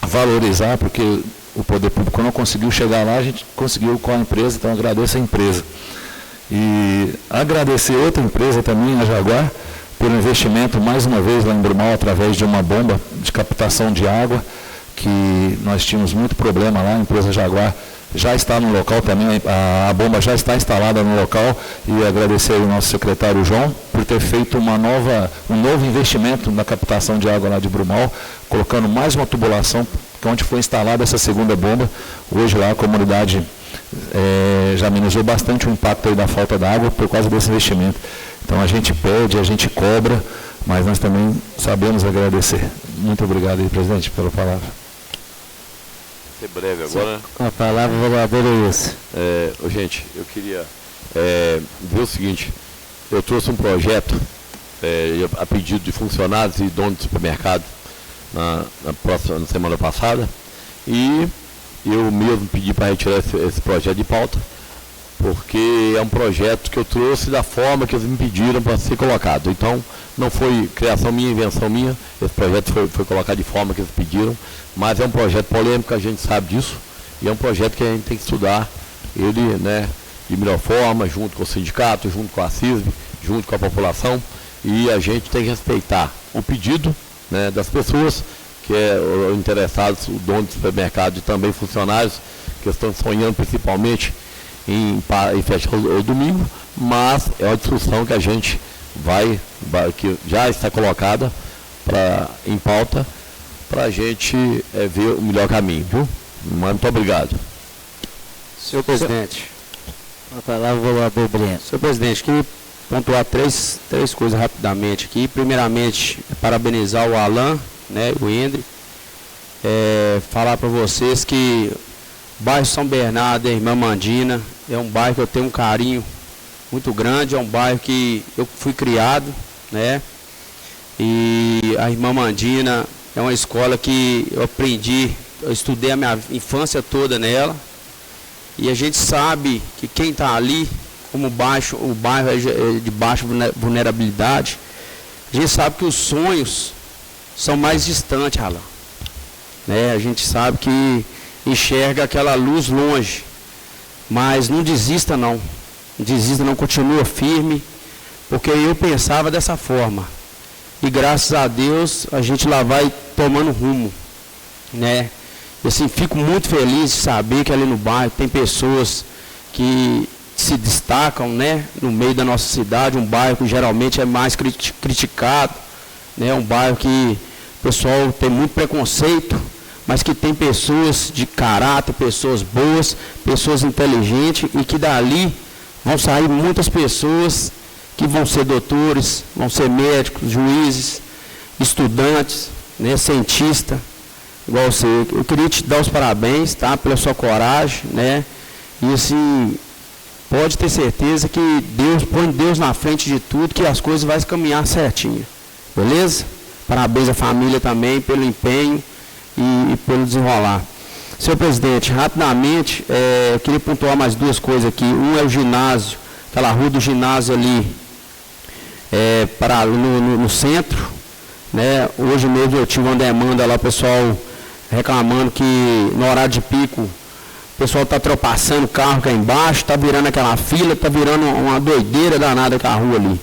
valorizar, porque o poder público não conseguiu chegar lá, a gente conseguiu com a empresa, então agradeço a empresa. E agradecer outra empresa também, a Jaguar, pelo investimento mais uma vez lá em Brumal, através de uma bomba de captação de água, que nós tínhamos muito problema lá, a empresa Jaguar já está no local também, a bomba já está instalada no local, e agradecer ao nosso secretário João por ter feito um novo investimento na captação de água lá de Brumal, colocando mais uma tubulação, onde foi instalada essa segunda bomba. Hoje lá a comunidade já amenizou bastante o impacto aí da falta d'água por causa desse investimento. Então a gente pede, a gente cobra, mas nós também sabemos agradecer. Muito obrigado aí, presidente, pela palavra. Ser breve agora. Com a palavra, vereador Wilson. Gente, eu queria dizer o seguinte, eu trouxe um projeto a pedido de funcionários e donos de supermercado na semana passada, e eu mesmo pedi para retirar esse projeto de pauta, porque é um projeto que eu trouxe da forma que eles me pediram para ser colocado. Então, não foi criação minha, invenção minha, esse projeto foi colocado de forma que eles pediram, mas é um projeto polêmico, a gente sabe disso, e é um projeto que a gente tem que estudar ele, né, de melhor forma, junto com o sindicato, junto com a CISB, junto com a população, e a gente tem que respeitar o pedido, né, das pessoas, que é interessados, o dono do supermercado e também funcionários que estão sonhando principalmente em fechar o domingo, mas é uma discussão que a gente que já está colocada em pauta para a gente ver o melhor caminho, viu? Muito obrigado. Senhor presidente. Com a palavra, o vereador Breno. Senhor presidente, queria pontuar três coisas rapidamente aqui. Primeiramente, parabenizar o Alan, né, o Endre, falar para vocês que o bairro São Bernardo, a Irmã Mandina, é um bairro que eu tenho um carinho muito grande, é um bairro que eu fui criado, né, e a Irmã Mandina é uma escola que eu estudei a minha infância toda nela, e a gente sabe que quem está ali, como o bairro é de baixa vulnerabilidade, a gente sabe que os sonhos são mais distantes, Alan. Né? A gente sabe que enxerga aquela luz longe, mas não desista não. Não desista não, continua firme, porque eu pensava dessa forma. E graças a Deus a gente lá vai tomando rumo. Né? E assim, fico muito feliz de saber que ali no bairro tem pessoas que se destacam, né, no meio da nossa cidade, um bairro que geralmente é mais criticado, né, um bairro que o pessoal tem muito preconceito, mas que tem pessoas de caráter, pessoas boas, pessoas inteligentes, e que dali vão sair muitas pessoas que vão ser doutores, vão ser médicos, juízes, estudantes, né, cientistas, igual você. Eu queria te dar os parabéns, tá, pela sua coragem, né, e assim, pode ter certeza que Deus, põe Deus na frente de tudo, que as coisas vão caminhar certinho. Beleza? Parabéns à família também pelo empenho e pelo desenrolar. Senhor presidente, rapidamente, eu queria pontuar mais duas coisas aqui. Um é o ginásio, aquela rua do ginásio ali, no centro. Né? Hoje mesmo eu tive uma demanda lá, o pessoal reclamando que no horário de pico, o pessoal está tropaçando o carro cá embaixo, está virando aquela fila, está virando uma doideira danada com a rua ali.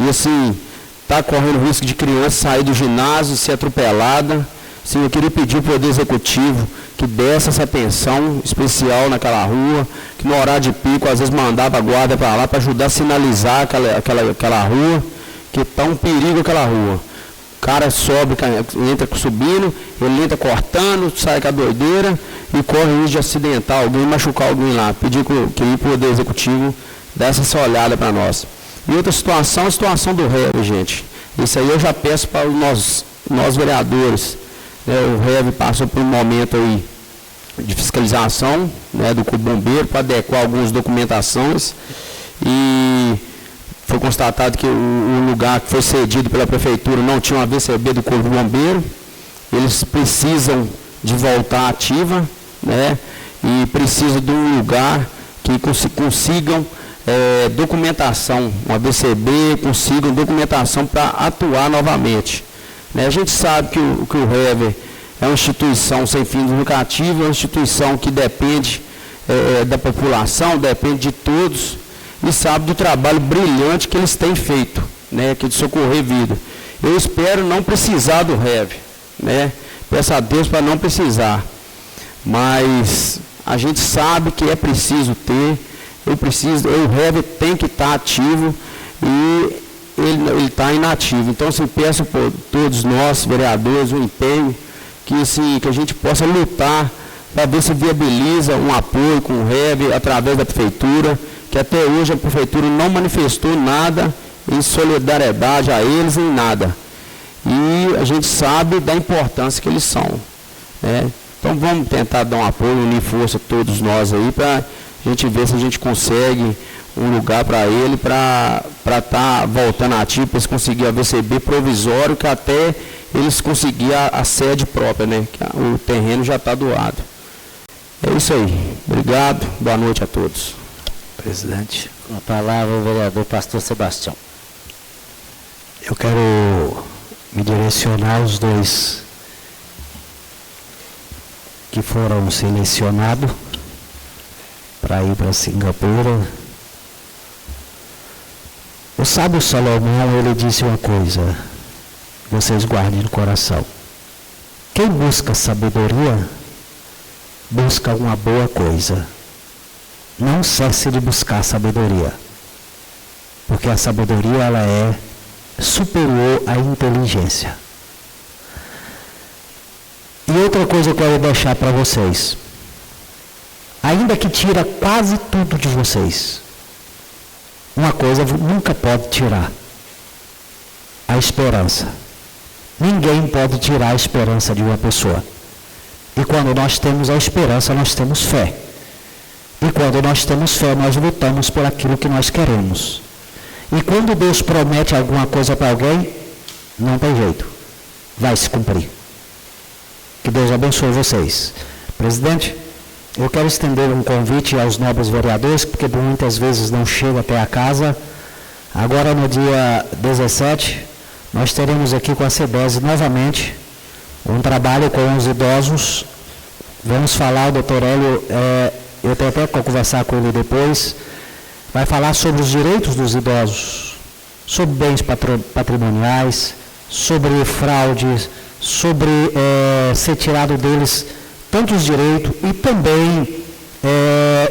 E assim, está correndo risco de criança sair do ginásio, ser atropelada. Sim, eu queria pedir ao Poder Executivo que desse essa atenção especial naquela rua, que no horário de pico, às vezes mandava a guarda para lá para ajudar a sinalizar aquela rua, que está um perigo aquela rua. O cara sobe, entra subindo, ele entra cortando, sai com a doideira e corre risco de acidentar alguém, machucar alguém lá. Pedir que o Poder Executivo desse essa olhada para nós. E outra situação, a situação do REV, gente. Isso aí eu já peço para nós vereadores. O REV passou por um momento aí de fiscalização, né, do Corpo Bombeiro para adequar algumas documentações e foi constatado que o lugar que foi cedido pela prefeitura não tinha uma VCB do Corpo de Bombeiro. Eles precisam de voltar ativa, né? E precisam de um lugar que consigam documentação, uma VCB, consigam documentação para atuar novamente. Né? A gente sabe que o REVER é uma instituição sem fins lucrativos, é uma instituição que depende da população, depende de todos, e sabe do trabalho brilhante que eles têm feito, né? Que é de socorrer vida. Eu espero não precisar do REVER, né? Peço a Deus para não precisar, mas a gente sabe que é preciso ter, o REVER tem que estar ativo e ele está inativo. Então, assim, peço por todos nós, vereadores, um empenho, que a gente possa lutar para ver se viabiliza um apoio com o REVER através da prefeitura, que até hoje a prefeitura não manifestou nada em solidariedade a eles, em nada. E a gente sabe da importância que eles são, né? Então vamos tentar dar um apoio, unir força todos nós aí, para a gente ver se a gente consegue um lugar para ele, para estar voltando ativo, para eles conseguirem a VCB provisório, que até eles conseguirem a sede própria, né? Que o terreno já está doado. É isso aí. Obrigado. Boa noite a todos. Presidente. Com a palavra o vereador Pastor Sebastião. Eu quero me direcionar aos dois que foram selecionados para ir para Singapura. O sábio Salomão, ele disse uma coisa, vocês guardem no coração. Quem busca sabedoria, busca uma boa coisa. Não cesse de buscar sabedoria, porque a sabedoria, ela é superior à inteligência. E outra coisa eu quero deixar para vocês. Ainda que tira quase tudo de vocês, uma coisa nunca pode tirar: a esperança. Ninguém pode tirar a esperança de uma pessoa. E quando nós temos a esperança, nós temos fé. E quando nós temos fé, nós lutamos por aquilo que nós queremos. E quando Deus promete alguma coisa para alguém, não tem jeito, vai se cumprir. Que Deus abençoe vocês. Presidente, eu quero estender um convite aos nobres vereadores, porque muitas vezes não chega até a casa. Agora, no dia 17, nós teremos aqui com a CEDESE novamente um trabalho com os idosos. Vamos falar, o doutor Hélio, eu tenho até que conversar com ele depois, vai falar sobre os direitos dos idosos, sobre bens patrimoniais, sobre fraudes, sobre ser tirado deles tantos direitos e também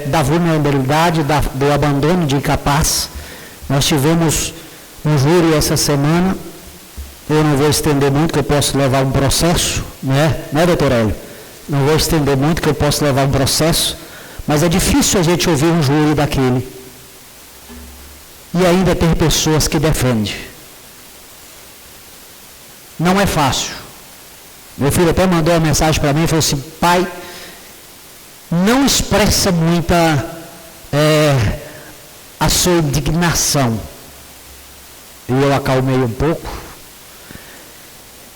da vulnerabilidade, do abandono de incapaz. Nós tivemos um júri essa semana, eu não vou estender muito, que eu posso levar um processo, né, doutor Hélio? Não vou estender muito, que eu posso levar um processo, mas é difícil a gente ouvir um júri daquele. E ainda tem pessoas que defendem. Não é fácil. Meu filho até mandou uma mensagem para mim e falou assim: pai, não expressa muita a sua indignação. E eu acalmei um pouco.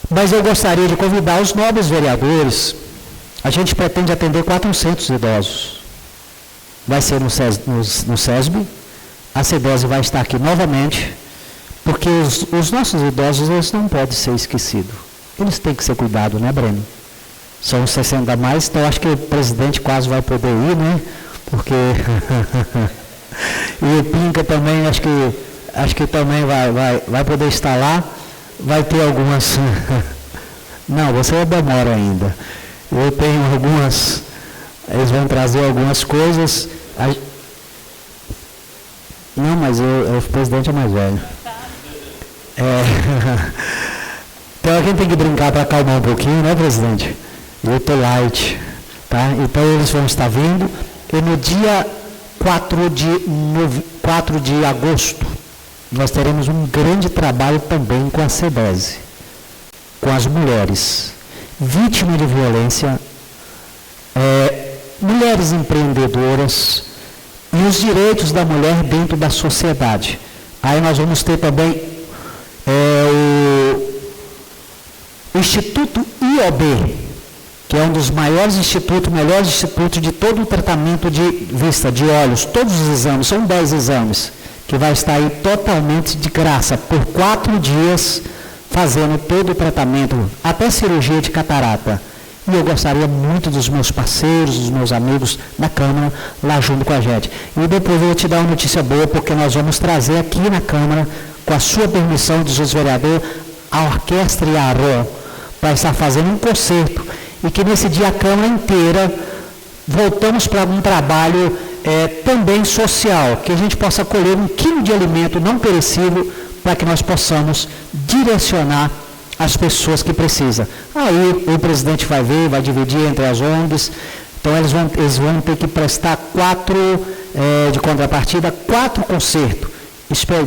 Mas eu gostaria de convidar os nobres vereadores. A gente pretende atender 400 idosos. Vai ser no SESB. A CEDESE vai estar aqui novamente, porque os nossos idosos, eles não podem ser esquecidos. Eles têm que ser cuidados, né, Breno? São 60 a mais, então acho que o presidente quase vai poder ir, né? Porque... e o Pinca também, acho que também vai poder estar lá. Vai ter algumas... Não, você demora ainda. Eu tenho algumas... Eles vão trazer algumas coisas... Não, mas o presidente é mais velho. Então a gente tem que brincar para acalmar um pouquinho, né, presidente? Eu estou light, tá? Então eles vão estar vindo. E no dia 4 de agosto, nós teremos um grande trabalho também com a CEDESE, com as mulheres vítimas de violência, mulheres empreendedoras, e os direitos da mulher dentro da sociedade. Aí nós vamos ter também o Instituto IOB, que é um dos maiores melhores institutos de todo o tratamento de vista, de olhos, todos os exames, são 10 exames, que vai estar aí totalmente de graça, por 4 dias, fazendo todo o tratamento, até cirurgia de catarata. E eu gostaria muito dos meus parceiros, dos meus amigos da Câmara, lá junto com a gente. E depois eu vou te dar uma notícia boa, porque nós vamos trazer aqui na Câmara, com a sua permissão, dos seus vereadores, a Orquestra Yaron, para estar fazendo um concerto. E que nesse dia a Câmara inteira voltamos para um trabalho também social, que a gente possa colher 1 quilo de alimento não perecível para que nós possamos direcionar as pessoas que precisam. Aí o presidente vai ver, vai dividir entre as ONGs, então eles vão ter que prestar 4, de contrapartida, 4 concertos.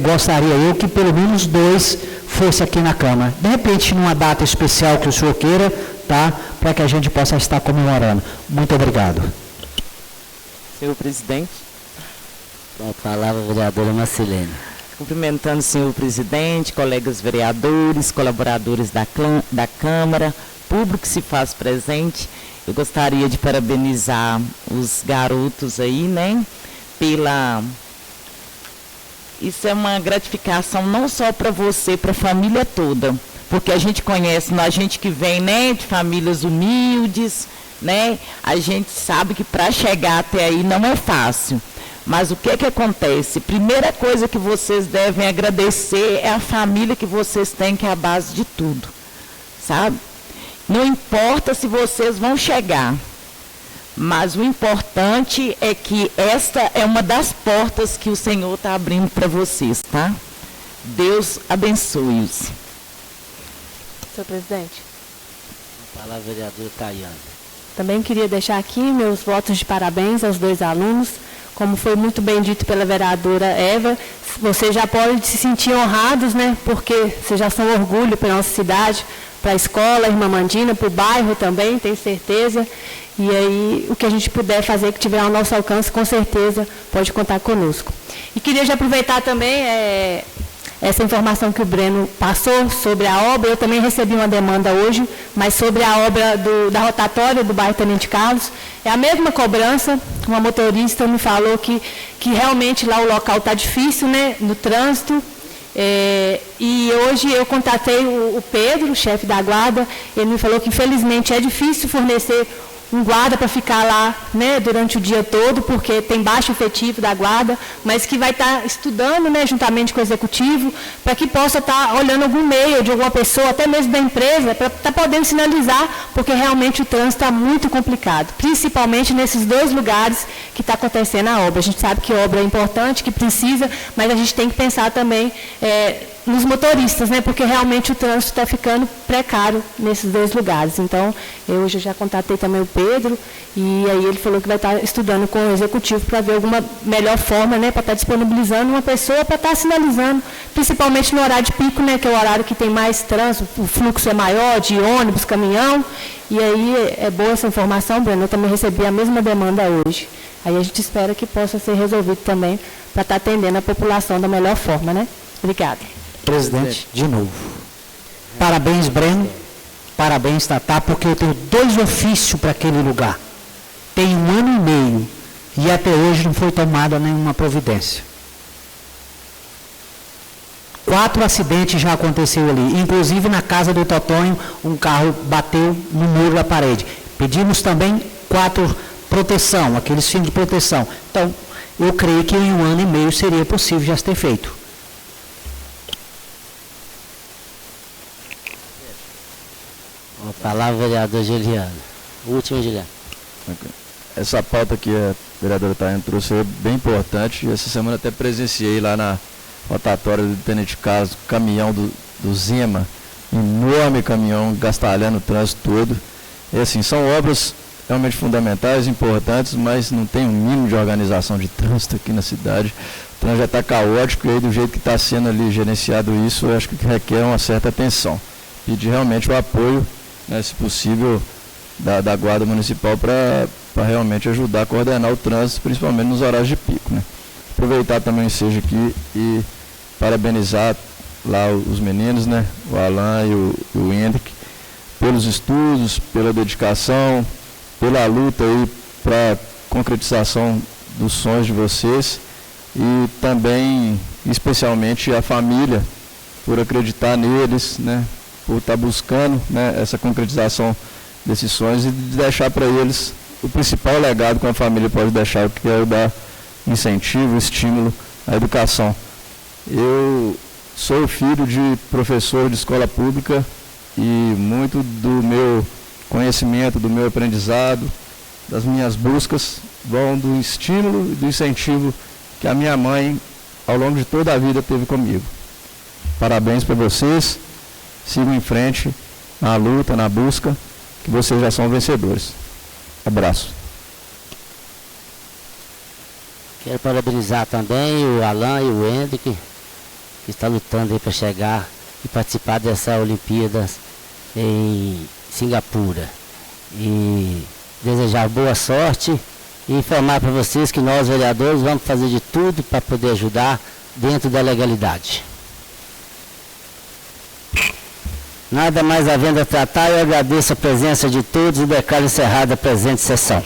Gostaria eu que pelo menos 2 fosse aqui na Câmara. De repente, numa data especial que o senhor queira, tá? Para que a gente possa estar comemorando. Muito obrigado. Senhor presidente. Com a palavra, a vereadora Marcilene. Cumprimentando o senhor presidente, colegas vereadores, colaboradores da Câmara, público que se faz presente. Eu gostaria de parabenizar os garotos aí, né? Isso é uma gratificação não só para você, para a família toda. Porque a gente conhece, a gente que vem, né, de famílias humildes, né? A gente sabe que para chegar até aí não é fácil. Mas o que acontece? Primeira coisa que vocês devem agradecer é a família que vocês têm, que é a base de tudo, sabe? Não importa se vocês vão chegar, mas o importante é que esta é uma das portas que o Senhor está abrindo para vocês, tá? Deus abençoe-os. Senhor presidente. A palavra, vereadora Tayane. Também queria deixar aqui meus votos de parabéns aos 2 alunos. Como foi muito bem dito pela vereadora Eva, vocês já podem se sentir honrados, né? Porque vocês já são orgulho para a nossa cidade, para a escola, a Irmã Mandina, para o bairro também, tenho certeza. E aí, o que a gente puder fazer, que tiver ao nosso alcance, com certeza pode contar conosco. E queria já aproveitar também essa informação que o Breno passou sobre a obra. Eu também recebi uma demanda hoje, mas sobre a obra da rotatória do bairro Tenente Carlos. É a mesma cobrança. Uma motorista me falou que realmente lá o local está difícil, né, no trânsito. E hoje eu contatei o Pedro, o chefe da guarda. Ele me falou que infelizmente é difícil fornecer um guarda para ficar lá, né, durante o dia todo, porque tem baixo efetivo da guarda, mas que vai estar estudando, né, juntamente com o executivo, para que possa estar olhando algum e-mail de alguma pessoa, até mesmo da empresa, para estar podendo sinalizar, porque realmente o trânsito está muito complicado, principalmente nesses 2 lugares que está acontecendo a obra. A gente sabe que a obra é importante, que precisa, mas a gente tem que pensar também nos motoristas, né, porque realmente o trânsito está ficando precário nesses 2 lugares. Então, hoje eu já contatei também o Pedro, e aí ele falou que vai estar estudando com o executivo para ver alguma melhor forma, né, para estar disponibilizando uma pessoa para estar sinalizando, principalmente no horário de pico, né, que é o horário que tem mais trânsito, o fluxo é maior, de ônibus, caminhão, e aí é boa essa informação, Breno, eu também recebi a mesma demanda hoje. Aí a gente espera que possa ser resolvido também, para estar atendendo a população da melhor forma, né? Obrigada. Presidente, de novo. Parabéns, Breno. Parabéns, Tatá, porque eu tenho 2 ofícios para aquele lugar. Tem 1 ano e meio e até hoje não foi tomada nenhuma providência. 4 acidentes já aconteceram ali, inclusive na casa do Totonho, um carro bateu no muro da parede. Pedimos também 4 proteção, aqueles fins de proteção. Então, eu creio que em 1 ano e meio seria possível já ter feito. A palavra, vereador Juliano. O último, Juliano. Essa pauta que a vereadora Tayane trouxe é bem importante. Essa semana até presenciei lá na rotatória do Tenente Carlos, caminhão do Zema, enorme caminhão, gastalhando o trânsito todo. E assim, são obras realmente fundamentais, importantes, mas não tem um mínimo de organização de trânsito aqui na cidade. O trânsito já está caótico e aí, do jeito que está sendo ali gerenciado isso, eu acho que requer uma certa atenção. Pedir realmente o apoio, né, se possível, da Guarda Municipal para realmente ajudar a coordenar o trânsito, principalmente nos horários de pico, né. Aproveitar também o ensejo aqui e parabenizar lá os meninos, né, o Alan e o Hendrick, pelos estudos, pela dedicação, pela luta aí para concretização dos sonhos de vocês e também, especialmente, a família, por acreditar neles, né, por estar buscando, né, essa concretização desses sonhos e de deixar para eles o principal legado que uma família pode deixar, que é o dar incentivo, estímulo à educação. Eu sou filho de professor de escola pública e muito do meu conhecimento, do meu aprendizado, das minhas buscas, vão do estímulo e do incentivo que a minha mãe, ao longo de toda a vida, teve comigo. Parabéns para vocês, sigam em frente na luta, na busca, que vocês já são vencedores. Abraço. Quero parabenizar também o Alan e o Hendrick, que está lutando aí para chegar e participar dessa Olimpíadas em Singapura. E desejar boa sorte e informar para vocês que nós, vereadores, vamos fazer de tudo para poder ajudar dentro da legalidade. Nada mais havendo a tratar, eu agradeço a presença de todos e declaro encerrada a presente sessão.